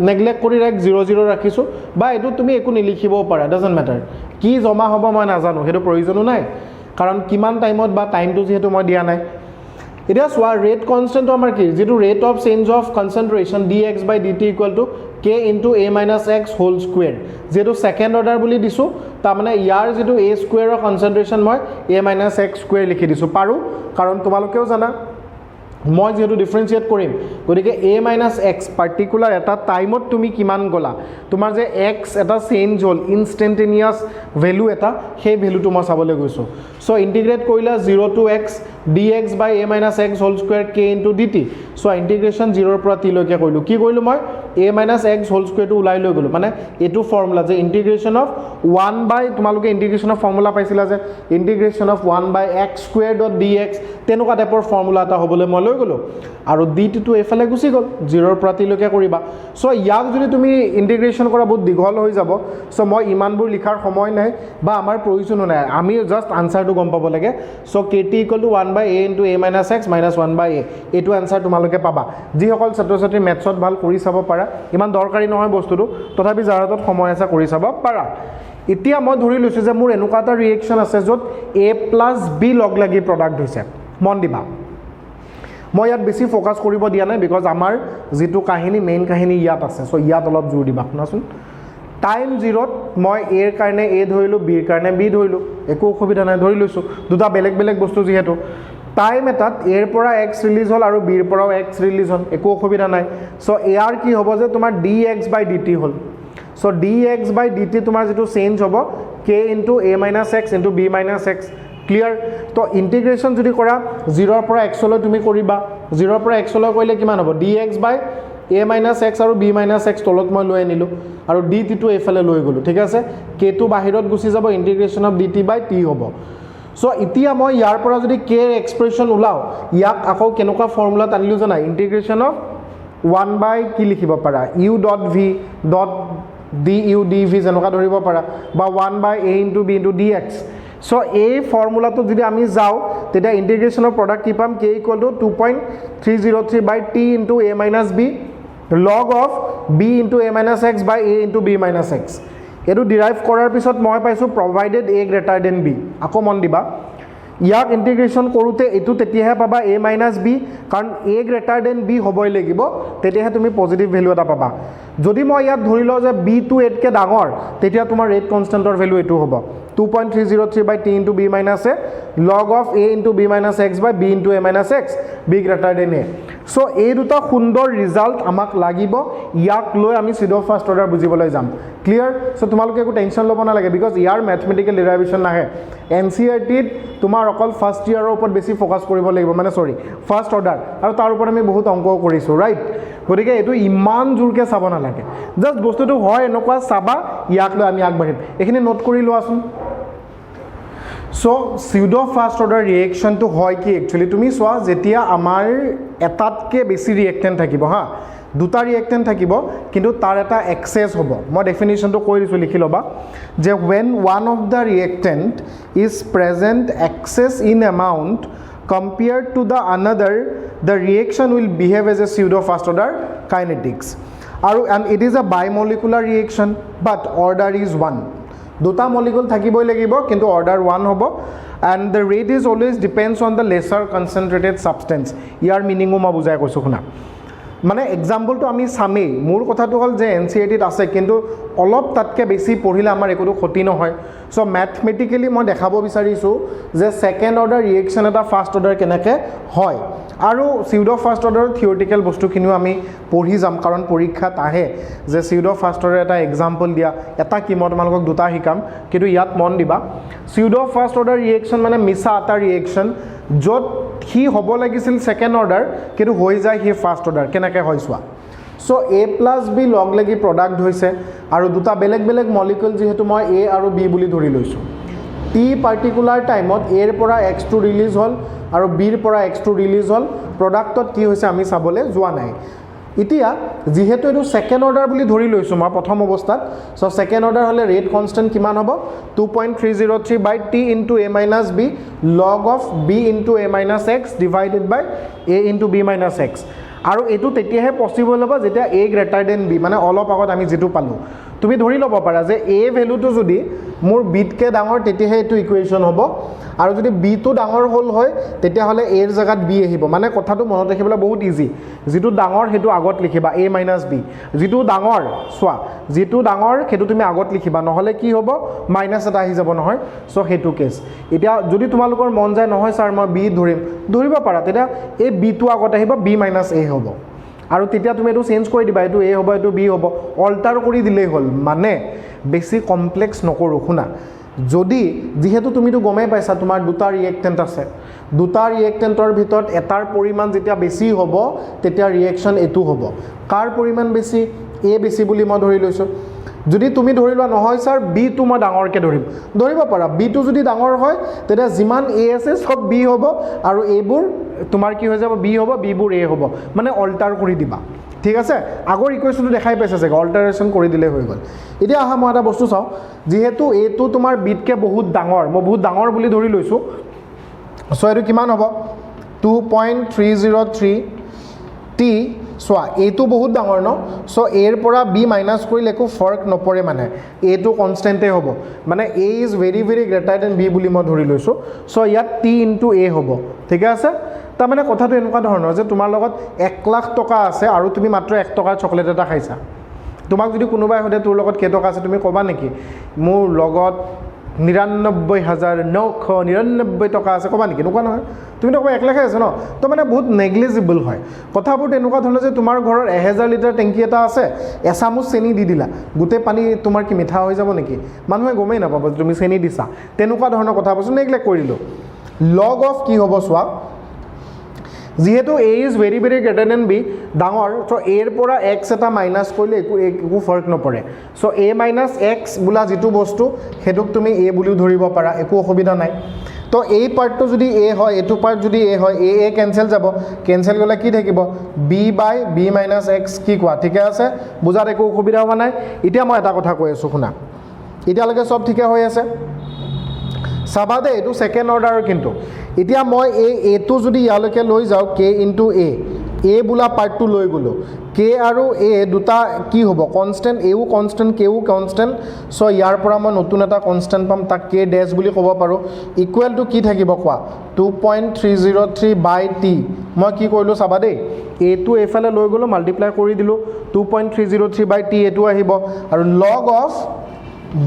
নেগলেক্ট কৰি ৰাখ 00 ৰাখিছো বা এটো তুমি একো নিলিখিবও পাৰা ডাজন্ট ম্যাটাৰ কি জমা হ'ব মই নাজানো হেতু প্ৰয়োজনো নাই কাৰণ কিমান টাইমত বা টাইমটো যেহেতু মই দিয়া নাই এটা সোয়া ৰেট কনস্ট্যান্ট আমাৰ কি যেটো rate of change of concentration dx/dt = k * a - x whole square যেটো সেকেন্ড অৰ্ডাৰ বুলি দিছো তাৰ মানে ইয়াৰ যেটো a স্কয়াৰৰ কনসেন্ট্ৰেশন মই a - x স্কয়াৰ লিখি দিছো পাৰো কাৰণ তোমালোকেও জানা মই যেহেতু ডিফাৰেন্সিয়েট কৰিম গতিকে a মাইনাস x পাৰ্টিকুলাৰ এটা টাইমত তুমি কিমান গলা তোমাৰ যে x এটা চেঞ্জ হল ইনস্ট্যান্টেনিয়াস ভ্যালু এটা সেই ভ্যালুটো মই চাবলৈ গৈছো সো ইন্টিগ্রেট কৰিলা 0 to x dx by a minus x whole square k into dt so integration 0 পৰা t লৈকে কৰিলো কি কৰিলো মই a minus x whole square টো উলাই লৈ গলো মানে এটো ফর্মুলা যে ইন্টিগ্রেশন অফ 1 by তোমালোকে ইন্টিগ্রেশন অফ ফর্মুলা পাইছিলা যে integration of 1 by x square dot dx তেনুকা টাইপৰ ফৰ্মুলা এটা হ'বলৈ মই লৈ গলো আৰু dt টো এফালে গুছি গল 0 পৰা t লৈকে কৰিবা সো ইয়াক যদি তুমি ইন্টিগ্ৰেশন কৰা বহুত দীঘল হৈ যাব সো মই ইমানবোৰ লিখাৰ সময় নাই বা আমাৰ প্ৰয়োজন নাই আমি জাস্ট আনসাৰটো গম পাব লাগে so kt = 1 by a into a minus x minus 1 by a এটো আনসাৰ তোমালোকে পাবা যি সকল ছাত্ৰ-ছাত্ৰী মেথছত ভাল কৰি চাব পাৰা ইমান দৰকাৰী নহয় বস্তুটো তথাপি যাৰ হাতত সময় আছে কৰি চাব পাৰা এতিয়া মই ধৰি লৈছো যে মোৰ এনেকুৱা এটা ৰিএকচন আছে যত a + b লগ লাগি প্ৰডাক্ট হৈছে মন দিবা মই ইয়াত বেছি ফোকাস কৰিব দিয়া নাই বিকজ আমাৰ যেটো কাহিনী মেইন কাহিনী ইয়াত আছে সো ইয়াত অলপ জোৰ দিবা শুনাচোন টাইম 0 ত মই a ৰ কাৰণে a ধৰিলো b ৰ কাৰণে b ধৰিলো একো অসুবিধা নাই ধৰি লৈছো দুটা বেলেগ বেলেগ বস্তু যেহেতু টাইম এটাত a ৰ পৰা x ৰিলিজ হল আৰু b ৰ পৰাও x ৰিলিজ হল একো অসুবিধা নাই সো a r কি হ'ব যে তোমাৰ dx by dt hall so dx by dt তোমাৰ যেটো চেঞ্জ হ'ব k into a minus x into b minus x clear তো ইন্টিগ্রেশন যদি কৰা 0 ৰ পৰা x লৈ তুমি কৰিবা 0 ৰ পৰা x লৈ কৰিলে কিমান হ'ব dx by a minus x আৰু b minus x তলত মই লৈ আনিলো আৰু dt টো এফালে লৈ গলো ঠিক আছে k টো বাহিৰত গুছি যাব ইন্টিগ্ৰেশন অফ dt by t হ'ব সো এতিয়া মই ইয়াৰ পৰা যদি k এক্সপ্ৰেশন উলাও ইয়াক আকৌ কেনেকুৱা ফৰ্মুলা আনিলো জানা ইন্টিগ্ৰেশন অফ 1 by কি লিখিব পাৰা u dot v dot du dv যেনেকুৱা ধৰিব পাৰা বা 1 by a into b into dx so এই ফর্মুলাটো যদি আমি যাও তেটা ইন্টিগ্ৰেশনৰ প্ৰডাক্ট কি পাম k = 2.303 by t into a minus b log of b into a minus x by a into b minus x এটো ডিৰাইভ কৰাৰ পিছত মই পাইছো provided a greater than b আকৌ মন দিবা ইয়াক ইন্টিগ্রেশন কৰোতে এটো তেতিয়াহে পাবা a minus b কাৰণ a greater than b হ'বই লাগিব তেতিয়াহে তুমি পজিটিভ ভ্যালু এটা পাবা যদি মই ইয়াত ধৰি লও যে b টো 8 কে ডাঙৰ তেতিয়া তোমাৰ ৰেট কনস্ট্যান্টৰ ভ্যালু এটো হ'ব 2.303 by t into b minus a log of a into b minus x by b into a minus x b greater than a so এই দুটা সুন্দৰ ৰিজাল্ট আমাক লাগিব ইয়াক লৈ আমি সিধা ফাৰ্স্ট অৰ্ডাৰ বুজিবলৈ যাম ক্লিয়াৰ সো তোমালোকে একো টেনশন ল'ব না লাগে বিকজ ইয়াৰ ম্যাথমেটিক্যাল ডেৰিভেশন নাহে NCERT তোমাৰ অকল ফাৰ্স্ট ইয়াৰৰ ওপৰত বেছি ফোকাস কৰিব লাগিব মানে সৰি ফাৰ্স্ট অৰ্ডাৰ আৰু তাৰ ওপৰত আমি বহুত অংক কৰিছো ৰাইট গতিকে এটো ইমান জোৰকে চাব না লাগে জাস্ট বস্তুটো হয় এনেকুৱা চাবা ইয়াক লৈ আমি আগবাঢ়িম এখিনি নোট কৰি লোৱাচোন so pseudo first order reaction তো হয় কি एक्चुअली তুমি সোয়া যেতিয়া আমাৰ এটাতকে বেছি ৰিঅ্যাকটেন্ট থাকিব হা দুটা ৰিঅ্যাকটেন্ট থাকিব কিন্তু তাৰ এটা এক্সেস হ'ব মই ডেফিনিশনটো কৈ দিছো লিখি লবা যে when one of the reactant is present excess in amount compared to the another the reaction will behave as a pseudo first order kinetics and it is a bimolecular reaction but order is 1 দুটা molecule থাকিবই লাগিব কিন্তু order 1 হ'ব and the rate is always depends on the lesser concentrated substance ইয়াৰ মিনিংও মই বুজাই কৈছো শুনা মানে এক্সাম্পলটো আমি সামে মোৰ কথাটো হল যে NCERT আছে কিন্তু অলপ তাতকে বেছি পঢ়িলে আমাৰ একোটো ক্ষতি নহয় সো ম্যাথমেটিক্যালি মই দেখাব বিচাৰিছো যে সেকেন্ড অৰ্ডাৰ ৰিঅ্যাকশন এটা ফাৰ্স্ট অৰ্ডাৰ কেনেকে হয় আৰু pseudo ফাৰ্স্ট অৰ্ডাৰ থিওৰিটিক্যাল বস্তুখিনিও আমি পঢ়ি যাম কাৰণ পৰীক্ষাত আহে যে pseudo ফার্স্ট অর্ডার এটা এক্সাম্পল দিয়া এটা কি মই তোমালোকক দুটা শিকাম কিন্তু ইয়াত মন দিবা pseudo ফার্স্ট অর্ডার ৰিঅ্যাকশন মানে মিছা এটা ৰিঅ্যাকশন যত কি হ'ব লাগিছিল সেকেন্ড অর্ডার কিন্তু হৈ যায় হি ফার্স্ট অর্ডার কেনেকে হয় সোয়া সো a + b লগ লাগি প্ৰডাক্ট হৈছে আৰু দুটা বেলেগ বেলেগ মলিকুল যেহেতু মই a আৰু b বুলি ধৰি লৈছো t পাৰ্টিকুলাৰ টাইমত a ৰ পৰা x2 ৰিলিজ হল আৰু b ৰ পৰা x2 ৰিলিজ হল প্ৰডাক্টত কি হৈছে আমি চাবলে যোৱা নাই এতিয়া যেহেতু এটো সেকেন্ড অৰ্ডাৰ বুলি ধৰি লৈছো মই প্ৰথম অৱস্থাত সো সেকেন্ড অৰ্ডাৰ হলে ৰেট কনস্ট্যান্ট কিমান হ'ব 2.303 by t into a minus b log of b into a minus x divided by a into b minus x আৰু এটো তেতিয়াহে পসিবল হ'ব যেতিয়া a greater than b মানে অলপ আগত আমি যেটো পালো তুমি ধৰি ল'ব পাৰা যে এ ভেলুটো যদি মোৰ বিতকৈ ডাঙৰ তেতিয়াহে এইটো ইকুৱেশ্যন হ'ব আৰু যদি বিটো ডাঙৰ হ'ল হয় তেতিয়াহ'লে এৰ জেগাত বি আহিব মানে কথাটো মনত ৰাখিবলৈ বহুত ইজি যিটো ডাঙৰ সেইটো আগত লিখিবা a মাইনাছ বি যিটো ডাঙৰ চোৱা যিটো ডাঙৰ সেইটো তুমি আগত লিখিবা নহ'লে কি হ'ব মাইনাছ এটা আহি যাব নহয় চ' সেইটো কেছ এতিয়া যদি তোমালোকৰ মন যায় নহয় ছাৰ মই বি ধৰিব পাৰা তেতিয়া এই বিটো আগত আহিব বি মাইনাছ এ হ'ব আৰু তেতিয়া তুমি এইটো চেঞ্জ কৰি দিবা এইটো এ হ'ব এইটো বি হ'ব অল্টাৰ কৰি দিলেই হ'ল মানে বেছি কমপ্লেক্স নকৰোঁ শুনা যদি যিহেতু তুমিতো গমেই পাইছা তোমাৰ দুটা ৰিয়েক্টেণ্ট আছে দুটা ৰিয়েক্টেণ্টৰ ভিতৰত এটাৰ পৰিমাণ যেতিয়া বেছি হ'ব তেতিয়া ৰিয়েকশ্যন এইটো হ'ব কাৰ পৰিমাণ বেছি এ বেছি বুলি মই ধৰি লৈছোঁ যদি তুমি ধৰি লোৱা নহয় ছাৰ বিটো মই ডাঙৰকৈ ধৰিব পাৰা বিটো যদি ডাঙৰ হয় তেতিয়া যিমান এ আছে চব বি হ'ব আৰু এইবোৰ তোমাৰ কি হৈ যাব বি হ'ব বিবোৰ এ হ'ব মানে অল্টাৰ কৰি দিবা ঠিক আছে আগৰ ইকুৱেশ্যনটো দেখাই পাইছে চাগে অল্টাৰেশ্যন কৰি দিলে হৈ গ'ল এতিয়া আহা মই এটা বস্তু চাওঁ যিহেতু এইটো তোমাৰ বিতকৈ বহুত ডাঙৰ মই বহুত ডাঙৰ বুলি ধৰি লৈছোঁ চ' এইটো কিমান হ'ব 2.303 টি চোৱা এইটো বহুত ডাঙৰ ন চ' এৰ পৰা বি মাইনাছ কৰিলে একো ফৰক নপৰে মানে এইটো কনষ্টেণ্টেই হ'ব মানে a is very very greater than b বুলি মই ধৰি লৈছোঁ চ' ইয়াত টি ইনটু এ হ'ব ঠিকে আছে তাৰমানে কথাটো এনেকুৱা ধৰণৰ যে তোমাৰ লগত 1 লাখ টকা আছে আৰু তুমি মাত্ৰ 1 টকাৰ চকলেট এটা খাইছা তোমাক যদি কোনোবাই সোধে তোৰ লগত কেইটকা আছে তুমি ক'বা নেকি মোৰ লগত 99,999 টকা আছে ক'বা নেকি এনেকুৱা নহয় তুমি তো ক'বা 1 লাখে আছে ন তো মানে বহুত নেগলিজিবল হয় কথাবোৰ তেনেকুৱা ধৰণৰ যে তোমাৰ ঘৰৰ 1000 লিটাৰ টেংকি এটা আছে এচামুচ চেনি দি দিলা গোটেই পানী তোমাৰ কি মিঠা হৈ যাব নেকি মানুহে গমেই নাপাব যে তুমি চেনি দিছা তেনেকুৱা ধৰণৰ কথা বস্তু নেগলেক্ট কৰিলোঁ লগ অফ কি হ'ব চোৱা যিহেতু a is very very greater than b ডাঙৰ চ' এৰ পৰা এক্স এটা মাইনাছ কৰিলে একো ফৰক নপৰে চ' এ মাইনাছ এক্স বোলা যিটো বস্তু সেইটোক তুমি এ বুলিও ধৰিব পাৰা একো অসুবিধা নাই তো এই পাৰ্টটো যদি এ হয় এইটো পাৰ্ট যদি এ হয় এ কেঞ্চেল যাব কেঞ্চেল গ'লে কি থাকিব B by b minus x কি কোৱা ঠিকে আছে বুজাত একো অসুবিধা হোৱা নাই এতিয়া মই এটা কথা কৈ আছোঁ শুনা এতিয়ালৈকে চব ঠিকে হৈ আছে চাবা দে এইটো ছেকেণ্ড অৰ্ডাৰৰ কিন্তু এতিয়া মই এই এটো যদি ইয়ালৈকে লৈ যাওঁ কে ইনটু এ বোলা পাৰ্টটো লৈ গ'লোঁ কে আৰু এ দুটা কি হ'ব কনষ্টেণ্ট এও কনষ্টেণ্ট কেও কনষ্টেণ্ট চ' ইয়াৰ পৰা মই নতুন এটা কনষ্টেণ্ট পাম তাক কে ডেছ বুলি ক'ব পাৰোঁ ইকুৱেল টু কি থাকিব কোৱা 2.303 বাই টি মই কি কৰিলোঁ চাবা দেই এটো এইফালে লৈ গ'লোঁ মাল্টিপ্লাই কৰি দিলোঁ 2.303 বাই টি এইটো আহিব আৰু log of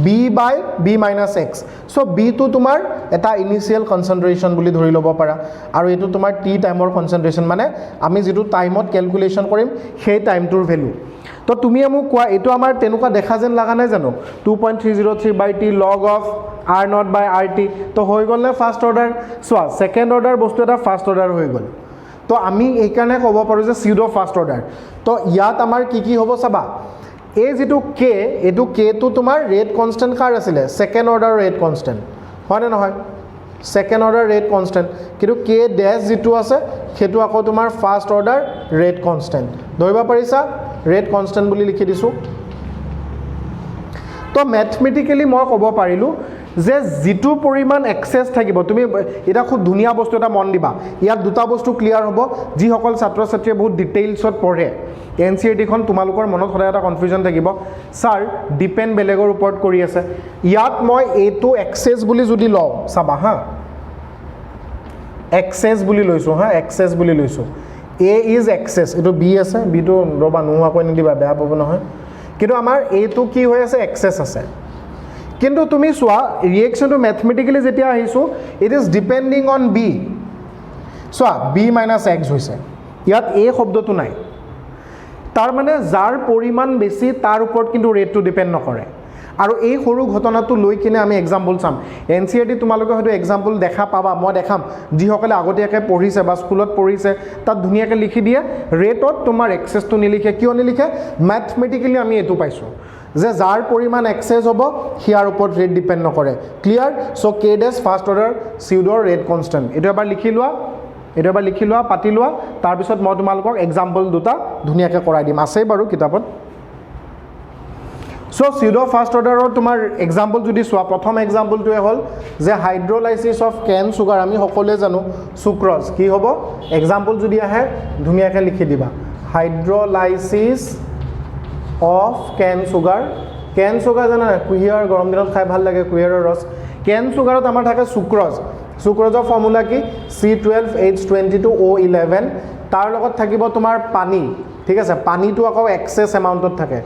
b by b minus x so' বিটো তোমাৰ এটা ইনিচিয়েল কনচেনট্ৰেশ্যন বুলি ধৰি ল'ব পাৰা আৰু এইটো তোমাৰ টি টাইমৰ কনচেনট্ৰেশ্যন মানে আমি যিটো টাইমত কেলকুলেশ্যন কৰিম সেই টাইমটোৰ ভেলু তো তুমিয়ে মোক কোৱা এইটো আমাৰ তেনেকুৱা দেখা যেন লগা নাই জানো 2.303 by t log of R naught by R t তো হৈ গ'ল নে ফাৰ্ষ্ট অৰ্ডাৰ চোৱা ছেকেণ্ড অৰ্ডাৰ বস্তু এটা ফাৰ্ষ্ট অৰ্ডাৰ হৈ গ'ল তো আমি এইকাৰণে ক'ব পাৰোঁ যে চিউড' ফাৰ্ষ্ট অৰ্ডাৰ তো ইয়াত আমাৰ কি হ'ব চাবা এই যিটো কে এইটো কেটো তোমাৰ ৰেট কনষ্টেণ্ট কাৰ আছিলে ছেকেণ্ড অৰ্ডাৰ ৰেট কনষ্টেণ্ট হয়নে নহয় ছেকেণ্ড অৰ্ডাৰ ৰেট কনষ্টেণ্ট কিন্তু কে ডেছ যিটো আছে সেইটো আকৌ তোমাৰ ফাৰ্ষ্ট অৰ্ডাৰ ৰেট কনষ্টেণ্ট ধৰিব পাৰিছা ৰেট কনষ্টেণ্ট বুলি লিখি দিছোঁ তো মেথমেটিকেলি মই ক'ব পাৰিলোঁ যে যিটো পৰিমাণ এক্সেছ থাকিব তুমি এটা খুব ধুনীয়া বস্তু এটা মন দিবা ইয়াত দুটা বস্তু ক্লিয়াৰ হ'ব যিসকল ছাত্ৰ ছাত্ৰীয়ে বহুত ডিটেইলছত পঢ়ে NCERT-খন তোমালোকৰ মনত সদায় এটা কনফিউজন থাকিব ছাৰ ডিপেণ্ড বেলেগৰ ওপৰত কৰি আছে ইয়াত মই এইটো এক্সেছ বুলি যদি লওঁ চাবা হা এক্সেছ বুলি লৈছোঁ হা এক্সেছ বুলি লৈছোঁ এ ইজ এক্সেছ এইটো বি আছে বিটো ৰ'বা নোহোৱাকৈ নিদিবা বেয়া পাব নহয় কিন্তু আমাৰ এইটো কি হৈ আছে এক্সেছ আছে কিন্তু তুমি চোৱা ৰিয়েকশ্যনটো মেথমেটিকেলি যেতিয়া আহিছোঁ it is depending on B চোৱা বি মাইনাছ এক্স হৈছে ইয়াত এই শব্দটো নাই তাৰ মানে যাৰ পৰিমাণ বেছি তাৰ ওপৰত কিন্তু ৰেটটো ডিপেণ্ড নকৰে আৰু এই সৰু ঘটনাটো লৈ কিনে আমি এক্সাম্পল চাম NCERT তোমালোকে হয়তো এক্সাম্পল দেখা পাবা মই দেখাম যিসকলে আগতীয়াকৈ পঢ়িছে বা স্কুলত পঢ়িছে তাত ধুনীয়াকৈ লিখি দিয়ে ৰেটত তোমাৰ এক্সেছটো নিলিখে কিয় নিলিখে মেথমেটিকেলি আমি এইটো পাইছোঁ যে যাৰ পৰিমাণ এক্সেছ হ'ব সিয়াৰ ওপৰত ৰেট ডিপেণ্ড নকৰে ক্লিয়াৰ চ' কে ডেছ ফাৰ্ষ্ট অৰ্ডাৰ চিউডৰ ৰেট কনষ্টেণ্ট এইটো এবাৰ লিখি লোৱা পাতি লোৱা তাৰপিছত মই তোমালোকক এক্সাম্পল দুটা ধুনীয়াকৈ কৰাই দিম আছেই বাৰু কিতাপত চ' চিউড' ফাৰ্ষ্ট অৰ্ডাৰৰ তোমাৰ এক্সাম্পল যদি চোৱা প্ৰথম এক্সাম্পলটোৱে হ'ল যে হাইড্ৰলাইচিছ অফ কেন চুগাৰ আমি সকলোৱে জানো চুক্ৰজ কি হ'ব এক্সাম্পল যদি আহে ধুনীয়াকৈ লিখি দিবা hydrolysis of cane sugar cane sugar জানা নাই কুঁহিয়াৰ গৰম দিনত খাই ভাল লাগে কুঁহিয়াৰৰ ৰস কেন চুগাৰত আমাৰ থাকে সুক্ৰজ সুক্ৰজৰ ফৰ্মুলা কি C12H22O11 তাৰ লগত থাকিব তোমাৰ পানী ঠিক আছে পানীটো আকৌ এক্সেছ এমাউণ্টত থাকে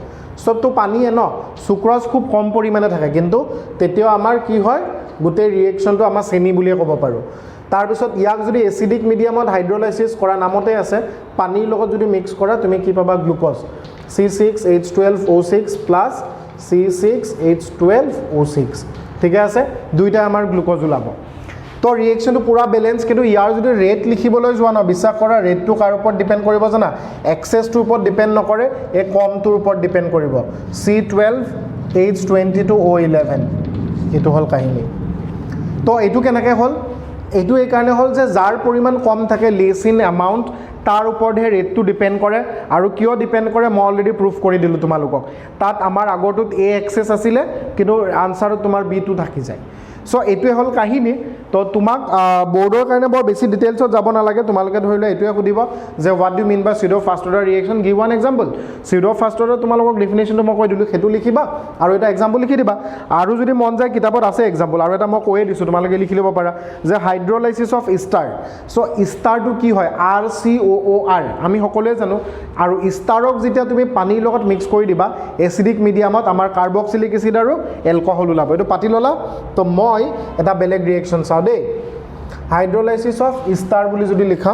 সবটো পানীয়ে ন সুক্ৰজ খুব কম পৰিমাণে থাকে কিন্তু তেতিয়াও আমাৰ কি হয় গোটেই ৰিয়েকশ্যনটো আমাৰ চেনি বুলিয়ে ক'ব পাৰোঁ তাৰপিছত ইয়াক যদি এচিডিক মিডিয়ামত হাইড্ৰলাইসিস কৰা নামতে আছে পানীৰ লগত যদি মিক্স কৰা তুমি কি পাবা গ্লুকোজ C6H12O6 প্লাছ C6H12O6 ঠিক আছে দুইটা আমাৰ গ্লুকোজ ওলাব তো ৰিয়েকশ্যনটো পুৰা বেলেঞ্চ কিন্তু ইয়াৰ যদি ৰেট লিখিবলৈ যোৱা ন বিশ্বাস কৰা ৰেটটো কাৰ ওপৰত ডিপেণ্ড কৰিব জানা এক্সেছটোৰ ওপৰত ডিপেণ্ড নকৰে এই কমটোৰ ওপৰত ডিপেণ্ড কৰিব C12H22O11 এইটো হ'ল কাহিনী তো এইটো কেনেকৈ হ'ল এইটো এই কাৰণে হ'ল যে যাৰ পৰিমাণ কম থাকে লেছ ইন এমাউণ্ট তাৰ ওপৰতহে ৰেটটো ডিপেণ্ড কৰে আৰু কিয় ডিপেণ্ড কৰে মই অলৰেডি প্ৰুফ কৰি দিলোঁ তোমালোকক তাত আমাৰ আগৰটোত এ এক্সেছ আছিলে কিন্তু আনচাৰত তোমাৰ বিটো থাকি যায় সো এইটোৱে হ'ল কাহিনী তো তোমাক বোৰ্ডৰ কাৰণে বৰ বেছি ডিটেইলছত যাব নালাগে তোমালোকে ধৰি লোৱা এইটোৱে সুধিব যে what do mean by pseudo first order reaction give one example pseudo first order তোমালোকক ডেফিনেশ্যনটো মই কৈ দিলোঁ সেইটো লিখিবা আৰু এটা এক্সাম্পল লিখি দিবা আৰু যদি মন যায় কিতাপত আছে এক্সাম্পল আৰু এটা মই কৈয়ে দিছোঁ তোমালোকে লিখি ল'ব পাৰা যে হাইড্ৰলাইসিস অফ ষ্টাৰ সো ষ্টাৰটো কি হয় RCOOR আমি সকলোৱে জানো আৰু ষ্টাৰক যেতিয়া তুমি পানীৰ লগত মিক্স কৰি দিবা এচিডিক মিডিয়ামত আমাৰ কাৰ্বক্সিলিক এচিড আৰু এলকহল ওলাব এইটো পাতি ল'লা তো মই এটা বেলেগ ৰিয়েকশ্যন চাওঁ দেই হাইড্ৰলাইসিস অফ ষ্টাৰ বুলি যদি লিখা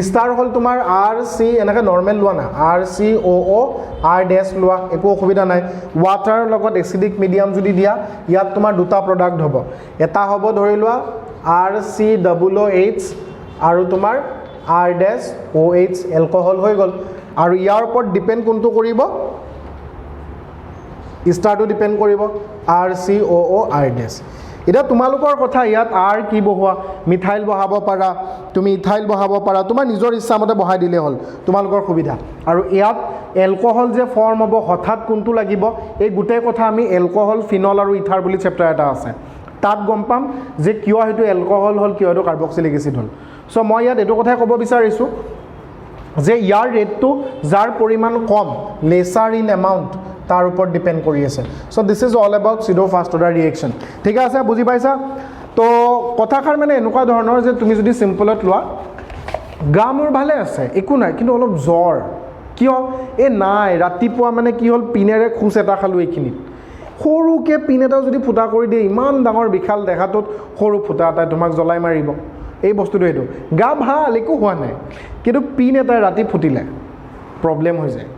ষ্টাৰ হ'ল তোমাৰ RC এনেকৈ নৰ্মেল লোৱা না RCOOR ডেছ লোৱা একো অসুবিধা নাই ৱাটাৰ লগত এচিডিক মিডিয়াম যদি দিয়া ইয়াত তোমাৰ দুটা প্ৰডাক্ট হ'ব এটা হ'ব ধৰি লোৱা RCOOH আৰু তোমাৰ R ডেছ OH এলকহল হৈ গ'ল আৰু ইয়াৰ ওপৰত ডিপেণ্ড কোনটো কৰিব ষ্টাৰটো ডিপেণ্ড কৰিব RCOOR ডেছ এতিয়া তোমালোকৰ কথা ইয়াত R কি বহোৱা মিথাইল বহাব পাৰা তুমি ইথাইল বহাব পাৰা তোমাৰ নিজৰ ইচ্ছামতে বহাই দিলে হ'ল তোমালোকৰ সুবিধা আৰু ইয়াত এলকহল যে ফৰ্ম হ'ব হঠাৎ কোনটো লাগিব এই গোটেই কথা আমি এলকহল ফিনল আৰু ইথাৰ বুলি চেপ্টাৰ এটা আছে তাত গম পাম যে কিয় সেইটো এলকহল হ'ল কিয় সেইটো কাৰ্বক্সিলিক এচিড হ'ল সো মই ইয়াত এইটো কথাই ক'ব বিচাৰিছোঁ যে ইয়াৰ ৰেটটো যাৰ পৰিমাণ কম লেছাৰ ইন এমাউণ্ট তাৰ ওপৰত ডিপেণ্ড কৰি আছে so this is all about pseudo first order reaction ঠিক আছে বুজি পাইছা তো কথাষাৰ মানে এনেকুৱা ধৰণৰ যে তুমি যদি চিম্পলত লোৱা গা মোৰ ভালে আছে একো নাই কিন্তু অলপ জ্বৰ কিয় এই নাই ৰাতিপুৱা মানে কি হ'ল পিনেৰে খোজ এটা খালোঁ এইখিনিত সৰুকৈ পিন এটা যদি ফুটা কৰি দিয়ে ইমান ডাঙৰ বিশাল দেখাটোত সৰু ফুটা এটাই তোমাক জ্বলাই মাৰিব এই বস্তুটো এইটো গা ভাল একো হোৱা নাই কিন্তু পিন এটাই ৰাতি ফুটিলে প্ৰব্লেম হৈ যায়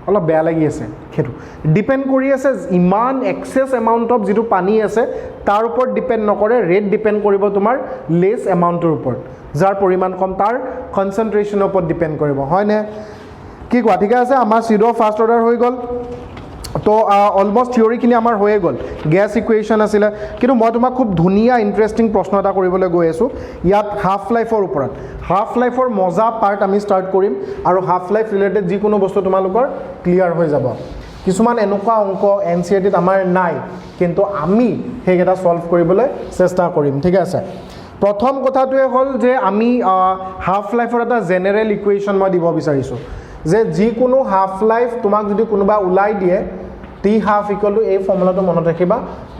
অলপ বেয়া লাগি আছে সেইটো ডিপেণ্ড কৰি আছে ইমান এক্সেছ এমাউণ্ট অফ যিটো পানী আছে তাৰ ওপৰত ডিপেণ্ড নকৰে ৰেট ডিপেণ্ড কৰিব তোমাৰ লেছ এমাউণ্টৰ ওপৰত যাৰ পৰিমাণ কম তাৰ কনচেনট্ৰেশ্যনৰ ওপৰত ডিপেণ্ড কৰিব হয়নে কি কোৱা ঠিক আছে আমাৰ চিউডো ফাৰ্ষ্ট অৰ্ডাৰ হৈ গ'ল তো অলমষ্ট থিয়ৰিখিনি আমাৰ হৈয়ে গ'ল গেছ ইকুৱেশ্যন আছিলে কিন্তু মই তোমাক খুব ধুনীয়া ইণ্টাৰেষ্টিং প্ৰশ্ন এটা কৰিবলৈ গৈ আছোঁ ইয়াত হাফ লাইফৰ ওপৰত হাফ লাইফৰ মজা পাৰ্ট আমি ষ্টাৰ্ট কৰিম আৰু হাফ লাইফ ৰিলেটেড যিকোনো বস্তু তোমালোকৰ ক্লিয়াৰ হৈ যাব কিছুমান এনেকুৱা অংক NCERTত আমাৰ নাই কিন্তু আমি সেইকেইটা ছল্ভ কৰিবলৈ চেষ্টা কৰিম ঠিক আছে প্ৰথম কথাটোৱে হ'ল যে আমি হাফ লাইফৰ এটা জেনেৰেল ইকুৱেশ্যন মই দিব বিচাৰিছোঁ যে যিকোনো হাফ লাইফ তোমাক যদি কোনোবা ওলাই দিয়ে T half equal to a ফৰ্মুলাটো মনত ৰাখিবা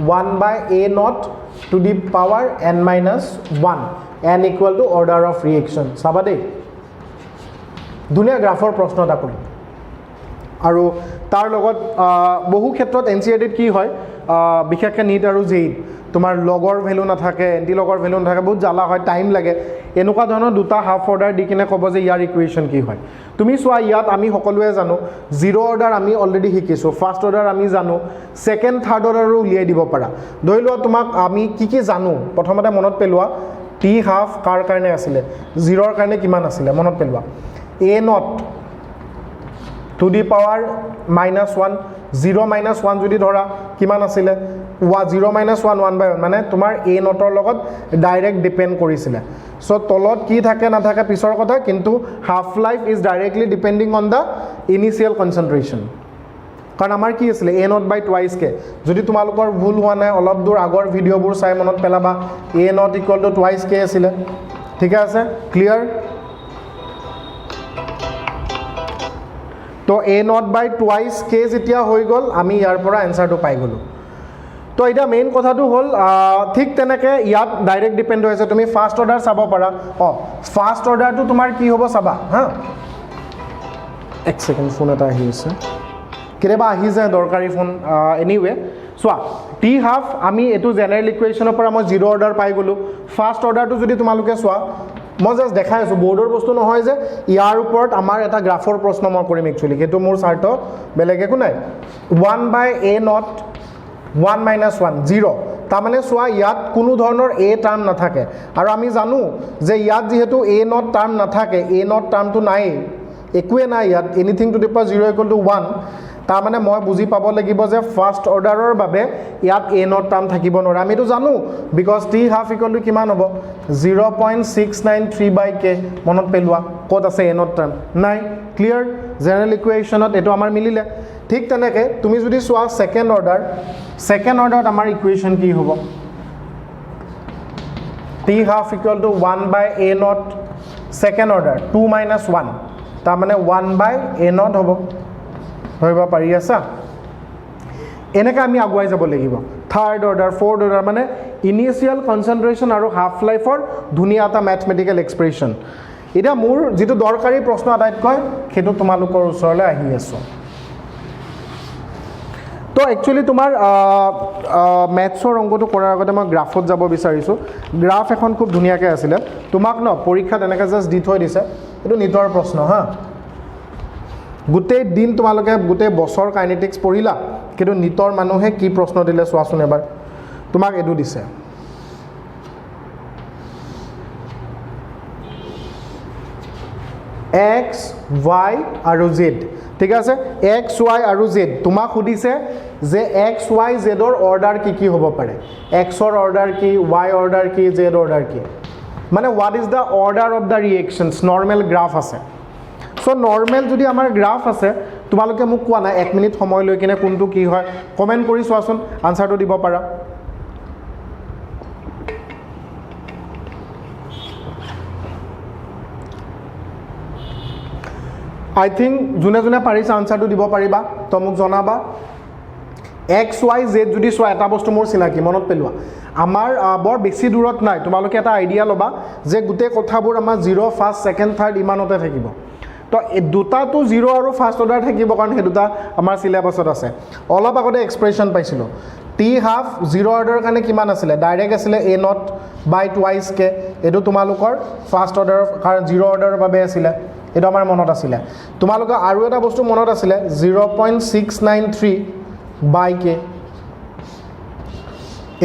1/a0 to the power n minus 1 n equal to order of reaction চাবা দেই দুনিয়া গ্ৰাফৰ প্ৰশ্ন এটা কৰিম আৰু তাৰ লগত বহু ক্ষেত্ৰত NCERTত কি হয় বিশেষকৈ নীট আৰু জেইত তোমাৰ লগৰ ভেলু নাথাকে এণ্টি লগৰ ভেলু নাথাকে বহুত জ্বালা হয় টাইম লাগে এনেকুৱা ধৰণৰ দুটা হাফ অৰ্ডাৰ দি কিনে ক'ব যে ইয়াৰ ইকুৱেশ্যন কি হয় তুমি চোৱা ইয়াত আমি সকলোৱে জানো জিৰ' অৰ্ডাৰ আমি অলৰেডি শিকিছোঁ ফাৰ্ষ্ট অৰ্ডাৰ আমি জানো ছেকেণ্ড থাৰ্ড অৰ্ডাৰো উলিয়াই দিব পাৰা ধৰি লোৱা তোমাক আমি কি জানো প্ৰথমতে মনত পেলোৱা T হাফ কাৰ কাৰণে আছিলে জিৰ'ৰ কাৰণে কিমান আছিলে মনত পেলোৱা a0 to the power -1 0 - 1 যদি ধৰা কিমান আছিলে 0 - 1 1/1 মানে তোমাৰ a0ৰ লগত ডাইৰেক্ট ডিপেণ্ড কৰিছিলে সো তলত কি থাকে নাথাকে পিছৰ কথা কিন্তু half life is directly depending on the initial concentration কাৰণ আমাৰ কি আছিলে a0/2 কে যদি তোমালোকৰ ভুল হোৱা নাই অলপ দূৰ আগৰ ভিডিঅ'বোৰ চাই মনত পেলাবা a0 = 2 কে আছিলে ঠিক আছে ক্লিয়াৰ তো a not by twice k যেতিয়া হৈ গ'ল আমি ইয়াৰ পৰা এনসাৰটো পাই গ'লো তো এটা মেইন কথাটো হ'ল ঠিক তেনেকে ইয়াত ডাইৰেক্ট ডিপেন্ড হৈছে তুমি ফাৰ্স্ট অৰ্ডাৰ চাব পাৰা ফাৰ্স্ট অৰ্ডাৰটো তোমাৰ কি হ'ব চাবা হা এক সেকেন্ড ফোন এটা আহি আছে কেতিয়াবা আহি যায় দৰকাৰী ফোন এনিৱে চোৱা টি হাফ আমি এইটো জেনেৰেল ইকুৱেশ্যনৰ পৰা মই জিৰ' অৰ্ডাৰ পাই গ'লো ফাৰ্স্ট অৰ্ডাৰটো যদি তোমালোকে চোৱা মই জাষ্ট দেখাই আছোঁ বৰ্ডৰ বস্তু নহয় যে ইয়াৰ ওপৰত আমাৰ এটা গ্ৰাফৰ প্ৰশ্ন মই কৰিম একচুৱেলি সেইটো মোৰ স্বাৰ্থ বেলেগ একো নাই 1 বাই a নট 1 মাইনাছ 1 0 তাৰমানে চোৱা ইয়াত কোনো ধৰণৰ a টাৰ্ম নাথাকে আৰু আমি জানো যে ইয়াত যিহেতু a নট টাৰ্ম নাথাকে a নট টাৰ্মটো নাই একোৱে নাই ইয়াত anything to the power 0 equal to 1 তাৰমানে মই বুজি পাব লাগিব যে ফাৰ্স্ট অৰ্ডাৰৰ বাবে ইয়াত a নট টাৰ্ম থাকিব নোৱাৰে আমি এইটো জানো because t half equal two কিমান হ'ব 0.693 বাই k মনত পেলোৱা ক'ত আছে a নট টাৰ্ম নাই ক্লিয়াৰ জেনেৰেল ইকুৱেশ্যনত এইটো আমাৰ মিলিলে ঠিক তেনেকে তুমি যদি চোৱা সেকেন্ড অৰ্ডাৰত আমাৰ ইকুৱেশ্যন কি হ'ব t half equal to 1 by a not second order 2 minus 1 তাৰমানে 1 বাই a নট হ'ব ধৰিব পাৰি আছা এনেকৈ আমি আগুৱাই যাব লাগিব থাৰ্ড অৰ্ডাৰ ফ'ৰ্থ অৰ্ডাৰ মানে ইনিচিয়েল কনচেন্ট্ৰেশ্যন আৰু হাফ লাইফৰ ধুনীয়া এটা মেথমেটিকেল এক্সপ্ৰেশ্যন এতিয়া মোৰ যিটো দৰকাৰী প্ৰশ্ন আটাইতকৈ সেইটো তোমালোকৰ ওচৰলৈ আহি আছোঁ তো একচুৱেলি তোমাৰ মেথছৰ অংকটো কৰাৰ আগতে মই গ্ৰাফত যাব বিচাৰিছোঁ গ্ৰাফ এখন খুব ধুনীয়াকৈ আছিলে তোমাক ন পৰীক্ষাত এনেকৈ জাষ্ট দি থৈ দিছে এইটো নিটৰ প্ৰশ্ন হা গোটেই দিন তোমালোকে গোটেই বছৰ কাইনেটিক্স পঢ়িলা কিন্তু নিটৰ মানুহে কি প্ৰশ্ন দিলে চোৱাচোন এবাৰ তোমাক এইটো দিছে x y আৰু z ঠিক আছে x y আৰু z তোমাক সুধিছে যে x y z ৰ অৰ্ডাৰ কি হ'ব পাৰে x ৰ অৰ্ডাৰ কি y অৰ্ডাৰ কি z অৰ্ডাৰ কি মানে what is the order of the reactions normal graph আছে সো নৰ্মেল যদি আমাৰ গ্ৰাফ আছে তোমালোকে মোক কোৱা নাই 1 মিনিট সময় লৈ কিনে কোনটো কি হয় কমেন্ট কৰি চোৱাচোন আনসাৰটো দিব পাৰা I think জুনে জুনে পাৰিছে আনসাৰটো দিব পাৰিবা তো মোক জনাবা x y z যদি চোৱা এটা বস্তু মোৰ চিনাকি মনত পেলোৱা আমাৰ বৰ বেছি দূৰত নাই তোমালোকে এটা আইডিয়া ল'বা যে গোটেই কথাবোৰ আমাৰ 0 ফাৰ্স্ট সেকেন্ড থাৰ্ড ইমানতে থাকিব তো দুটাটো 0 আৰু ফাৰ্স্ট অৰ্ডাৰ থাকিব কাৰণ সেই দুটা আমাৰ সিলেবাসত আছে অলপ আগতে এক্সপ্ৰেছন পাইছিলো t হাফ 0 অৰ্ডাৰৰ কাৰণে কিমান আছিলে ডাইৰেক্ট আছিলে a not by twice k এটো তোমালোকৰ ফাৰ্স্ট অৰ্ডাৰ কাৰণ 0 অৰ্ডাৰৰ বাবে আছিলে এটা আমাৰ মনত আছিলে তোমালোকৰ আৰু এটা বস্তু মনত আছিলে 0.693 বাই k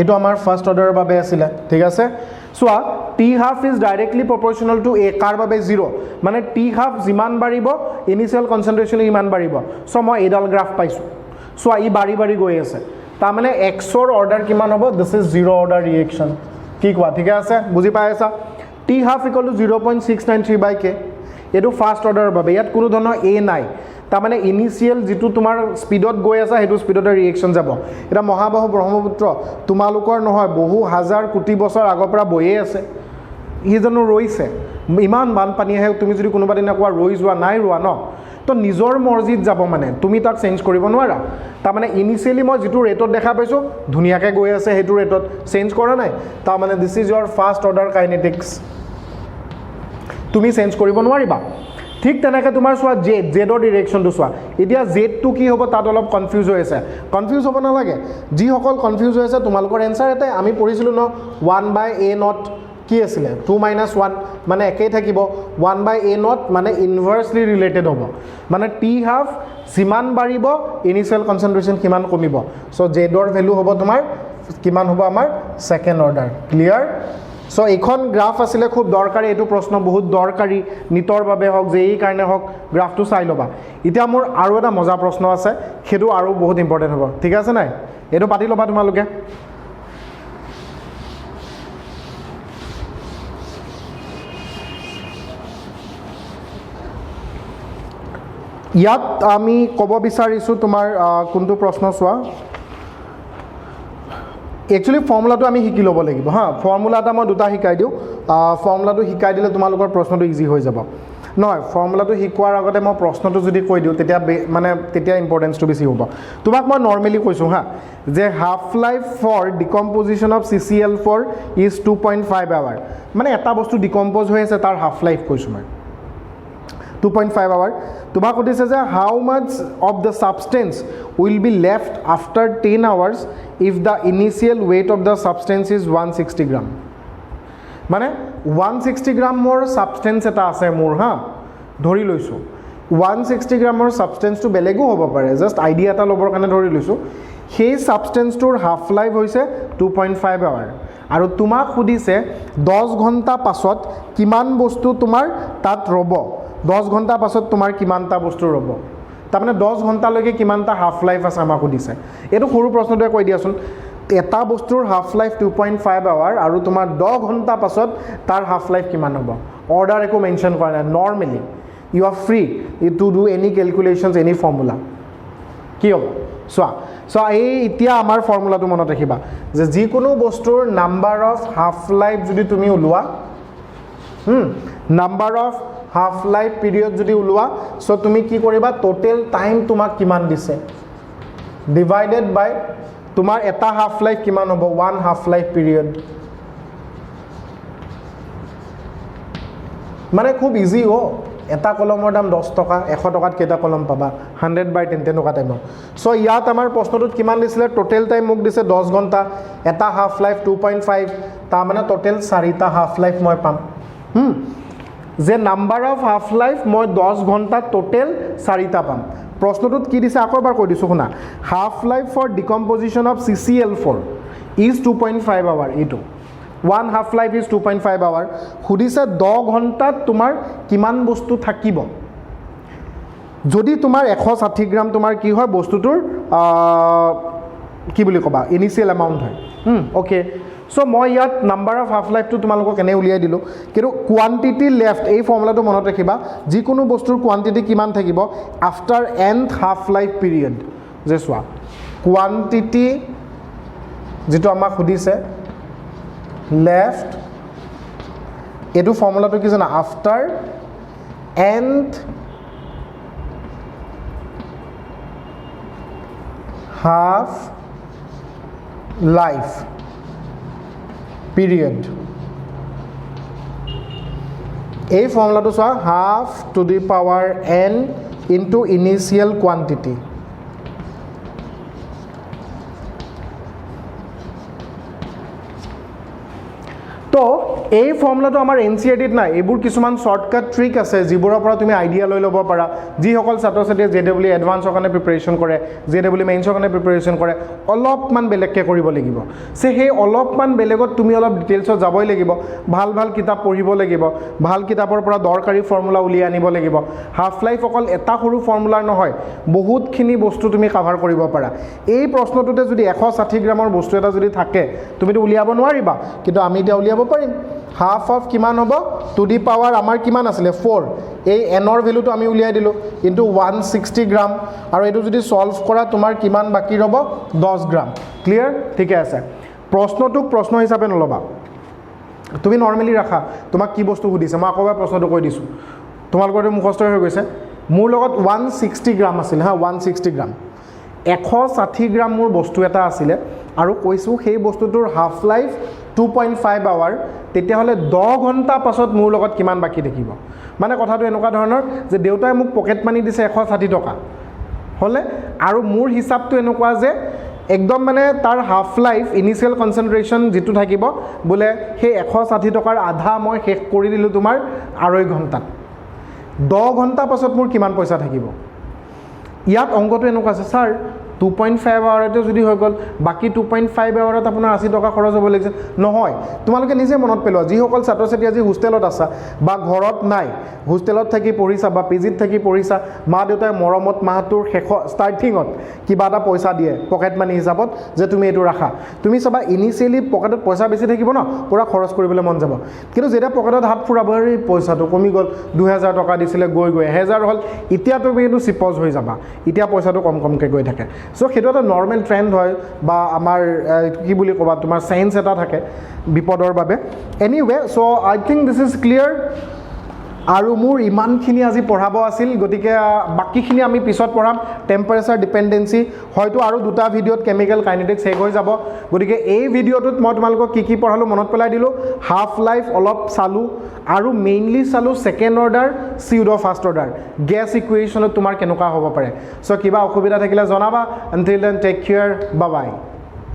এটো আমাৰ ফাৰ্স্ট অৰ্ডাৰৰ বাবে আছিলে ঠিক আছে সোয়া t half is directly proportional to a কাৰ বাবে 0 মানে t half যিমান বাঢ়িব ইনিশিয়াল কনসেন্ট্ৰেচন ইমান বাঢ়িব সো মই এডাল গ্ৰাফ পাইছো সোয়া ই বাঢ়ি বাঢ়ি গৈ আছে তাৰ মানে x ৰ অৰ্ডাৰ কিমান হ'ব দিস ইজ 0 অৰ্ডাৰ ৰিঅ্যাকশন কি কোৱা ঠিক আছে বুজি পাই আছা t half = 0.693 বাই k এটো ফাৰ্স্ট অৰ্ডাৰৰ বাবে ইয়াত কোনো ধৰণৰ a নাই তাৰ মানে ইনিশিয়াল যেটো তোমাৰ স্পিডত গৈ আছে হেতু স্পিডৰ ৰিঅ্যাকশন যাব এটা মহাবাহু ব্ৰহ্মপুত্ৰ তোমালোকৰ নহয় বহু হাজাৰ কোটি বছৰ আগৰ পৰা বয়ে আছে ই জানো ৰৈছে ইমান বানপানী আহে তুমি যদি কোনোবা দিনা কোৱা ৰৈ যোৱা নাই ৰোৱা ন তো নিজৰ মৰ্জিত যাব মানে তুমি তাক চেঞ্জ কৰিব নোৱাৰা তাৰ মানে ইনিশিয়ালি মই যেটো ৰেটত দেখা পাইছো ধুনিয়াকে গৈ আছে হেতু ৰেটত চেঞ্জ কৰা নাই তাৰ মানে this is your first order kinetics তুমি চেঞ্জ কৰিব নোৱাৰিবা ঠিক তেনেকৈ তোমাৰ সোৱা জেডৰ ডিৰেকশনটো সোৱা এতিয়া জেডটো কি হ'ব তাত অলপ কনফিউজ হৈ আছে কনফিউজ হ'ব নালাগে যি সকল কনফিউজ হৈ আছে তোমালোকৰ এনসাৰ এটাই আমি পঢ়িছিলো ন 1 বাই a নট কি আছিল 2 মাইনাস 1 মানে একেই থাকিব 1 বাই a নট মানে ইনভাৰ্সলি ৰিলেটেড হ'ব মানে t হাফ যিমান বাঢ়িব ইনিশিয়াল কনসেন্ট্ৰেচন কিমান কমিব সো জেডৰ ভ্যালু হ'ব তোমাৰ কিমান হ'ব আমাৰ সেকেন্ড অৰ্ডাৰ ক্লিয়াৰ সো এখন গ্ৰাফ আছিল খুব দৰকাৰী এটো প্ৰশ্ন বহুত দৰকাৰী নিটৰ বাবে হক যেই কাৰণে হক গ্ৰাফটো চাই লবা ইতিয়া মোৰ আৰু এটা মজা প্ৰশ্ন আছে হেতু আৰু বহুত ইম্পৰ্টেন্ট হ'ব ঠিক আছে নাই এটো পাতি লবা তোমালোকে ইয়াত আমি কব বিচাৰিছো তোমাৰ কোনটো প্ৰশ্ন চোৱা Actually ফৰ্মুলাটো আমি শিকি ল'ব লাগিব হা ফৰ্মুলাটা মই দুটা শিকাই দিও ফৰ্মুলাটো শিকাই দিলে তোমালোকৰ প্ৰশ্নটো ইজি হৈ যাব নহয় ফৰ্মুলাটো শিকোৱাৰ আগতে মই প্ৰশ্নটো যদি কৈ দিওঁ তেতিয়া ইম্পৰ্টেঞ্চটো বেছি হ'ব তোমাক মই নৰ্মেলি কৈছোঁ হা যে half life for decomposition of CCl4 is 2.5 hour মানে এটা বস্তু ডিকম্প'জ হৈ আছে তাৰ হাফ লাইফ কৈছোঁ মই 2.5 আৱাৰ তোমাক সুধিছে যে how much of the substance will be left after 10 hours if the initial weight of the substance is 160 gram মানে 160 গ্ৰামৰ ছাবষ্টেঞ্চ এটা আছে মোৰ হা ধৰি লৈছোঁ 160 গ্ৰামৰ ছাবষ্টেঞ্চটো বেলেগো হ'ব পাৰে জাষ্ট আইডিয়া এটা ল'বৰ কাৰণে ধৰি লৈছোঁ সেই ছাবষ্টেঞ্চটোৰ হাফ লাইফ হৈছে 2.5 আৱাৰ আৰু তোমাক সুধিছে 10 ঘণ্টা পাছত কিমান বস্তু তোমাৰ তাত ৰ'ব 10 ঘণ্টা পাছত তোমাৰ কিমানটা বস্তু ৰ'ব তাৰমানে 10 ঘণ্টালৈকে কিমানটা হাফ লাইফ আছে আমাক সুধিছে এইটো সৰু প্ৰশ্নটোৱে কৈ দিয়াচোন এটা বস্তুৰ হাফ লাইফ 2.5 আৱাৰ আৰু তোমাৰ 10 ঘণ্টা পাছত তাৰ হাফ লাইফ কিমান হ'ব অৰ্ডাৰ একো মেনশ্যন কৰা নাই normally you are free to do any calculations any formula কি হ'ব চোৱা এই এতিয়া আমাৰ ফৰ্মুলাটো মনত ৰাখিবা যে যিকোনো বস্তুৰ নাম্বাৰ অফ হাফ লাইফ যদি তুমি ওলোৱা number of half life period যদি ওলোৱা চ' তুমি কি কৰিবা টোটেল টাইম তোমাক কিমান দিছে ডিভাইডেড বাই তোমাৰ এটা হাফ লাইফ কিমান হ'ব 1 হাফ লাইফ পিৰিয়ড মানে খুব ইজি এটা কলমৰ দাম 10 টকা 100 টকাত কেইটা কলম পাবা 100/10 তেনেকুৱা টাইমৰ চ' ইয়াত আমাৰ প্ৰশ্নটোত কিমান দিছিলে টোটেল টাইম মোক দিছে 10 ঘণ্টা এটা হাফ লাইফ 2.5 তাৰমানে টোটেল 4টা হাফ লাইফ মই পাম যে নাম্বাৰ অফ হাফ লাইফ মই 10 ঘণ্টা টোটেল 4টা পাম প্ৰশ্নটোত কি দিছে আকৌ এবাৰ কৈ দিছোঁ শুনা half life for decomposition of CCl4 is 2.5 hour এইটো 1 হাফ লাইফ ইজ 2.5 আৱাৰ সুধিছে 10 ঘণ্টাত তোমাৰ কিমান বস্তু থাকিব যদি তোমাৰ 160 গ্ৰাম তোমাৰ কি হয় বস্তুটোৰ কি বুলি ক'বা ইনিচিয়েল এমাউণ্ট হয় অ'কে চ' মই ইয়াত নাম্বাৰ অফ হাফ লাইফটো তোমালোকক এনে উলিয়াই দিলোঁ কিন্তু কোৱান্টিটি লেফ্ট এই ফৰ্মুলাটো মনত ৰাখিবা যিকোনো বস্তুৰ কোৱান্টিটি কিমান থাকিব after and half life period যে চোৱা কোৱান্টিটি যিটো আমাক সুধিছে লেফ্ট এইটো ফৰ্মুলাটো কি জানা after and half life period এই ফৰ্মুলাটো চোৱা have to the power n into initial quantity তো এই ফৰ্মুলাটো আমাৰ NCERTত নাই এইবোৰ কিছুমান শৰ্টকাট ট্ৰিক আছে যিবোৰৰ পৰা তুমি আইডিয়া লৈ ল'ব পাৰা যিসকল ছাত্ৰ ছাত্ৰীয়ে JEE এডভান্সৰ কাৰণে প্ৰিপাৰেশ্যন কৰে JEE মেইনছৰ কাৰণে প্ৰিপাৰেশ্যন কৰে অলপমান বেলেগকৈ কৰিব লাগিব সেই অলপমান বেলেগত তুমি অলপ ডিটেইলছত যাবই লাগিব ভাল ভাল কিতাপ পঢ়িব লাগিব ভাল কিতাপৰ পৰা দৰকাৰী ফৰ্মুলা উলিয়াই আনিব লাগিব হাফ লাইফ অকল এটা সৰু ফৰ্মুলাৰ নহয় বহুতখিনি বস্তু তুমি কাভাৰ কৰিব পাৰা এই প্ৰশ্নটোতে যদি 160 গ্ৰামৰ বস্তু এটা যদি থাকে তুমিতো উলিয়াব নোৱাৰিবা কিন্তু আমি এতিয়া উলিয়াব পাৰিম হাফ অফ কিমান হ'ব টু দি পাৱাৰ আমাৰ কিমান আছিলে 4 এই এনৰ ভেলুটো আমি উলিয়াই দিলোঁ ইনটু 160 গ্ৰাম আৰু এইটো যদি সলভ কৰা তোমাৰ কিমান বাকী ৰ'ব 10 গ্ৰাম ক্লিয়াৰ ঠিকে আছে প্ৰশ্নটোক প্ৰশ্ন হিচাপে নল'বা তুমি নৰ্মেলি ৰাখা তোমাক কি বস্তু সুধিছে মই আকৌ এবাৰ প্ৰশ্নটো কৈ দিছোঁ তোমালোকৰটো মুখস্থ হৈ গৈছে মোৰ লগত 160 গ্ৰাম আছিল 160 গ্ৰাম 160 গ্ৰাম মোৰ বস্তু এটা আছিলে আৰু কৈছোঁ সেই বস্তুটোৰ হাফ লাইফ 2.5 আৱাৰ তেতিয়াহ'লে 10 ঘণ্টা পাছত মোৰ লগত কিমান বাকী থাকিব মানে কথাটো এনেকুৱা ধৰণৰ যে দেউতাই মোক পকেট মানি দিছে 160 টকা হ'লে আৰু মোৰ হিচাপটো এনেকুৱা যে একদম মানে তাৰ হাফ লাইফ ইনিচিয়েল কনচেন্ট্ৰেশ্যন যিটো থাকিব বোলে সেই 160 টকাৰ আধা মই শেষ কৰি দিলোঁ তোমাৰ 2.5 ঘণ্টাত 10 ঘণ্টা পাছত মোৰ কিমান পইচা থাকিব ইয়াত অংকটো এনেকুৱা আছে ছাৰ 2.5 আৱাৰতে যদি হৈ গ'ল বাকী 2.5 আৱাৰত আপোনাৰ 80 টকা খৰচ হ'ব লাগিছে নহয় তোমালোকে নিজে মনত পেলোৱা যিসকল ছাত্ৰ ছাত্ৰী আজি হোষ্টেলত আছা বা ঘৰত নাই হোষ্টেলত থাকি পঢ়িছা বা পিজিত থাকি পঢ়িছা মা দেউতাই মৰমত মাহটোৰ ষ্টাৰ্টিঙত কিবা এটা পইচা দিয়ে পকেট মানি হিচাপত যে তুমি এইটো ৰাখা তুমি চাবা ইনিচিয়েলি পকেটত পইচা বেছি থাকিব ন পুৰা খৰচ কৰিবলৈ মন যাব কিন্তু যেতিয়া পকেটত হাত ফুৰাব এই পইচাটো কমি গ'ল 2000 টকা দিছিলে গৈ 1000 হ'ল এতিয়া তুমি এইটো চিপজ হৈ যাবা এতিয়া পইচাটো কমকৈ গৈ থাকে সো সেইটো এটা নৰ্মেল ট্ৰেন্ড হয় বা আমাৰ কি বুলি ক'বা তোমাৰ সায়েন্স এটা থাকে বিপদৰ বাবে anyway so I think this is clear আৰু মোৰ ইমানখিনি আজি পঢ়াব আছিল গতিকে বাকিখিনি আমি পিছত পঢ়াম টেম্পাৰেচাৰ ডিপেন্ডেন্সি হয়তো আৰু দুটা ভিডিঅ'ত কেমিকেল কাইনেটিক্স শেষ হৈ যাব গতিকে এই ভিডিঅ'টোত মই তোমালোকক কি পঢ়ালো মনত পেলাই দিলোঁ হাফ লাইফ অলপ চালোঁ আৰু মেইনলি চালোঁ second order pseudo first order gas ইকুৱেশ্যনত তোমাৰ কেনেকুৱা হ'ব পাৰে চ' কিবা অসুবিধা থাকিলে জনাবা until then take care bye বাই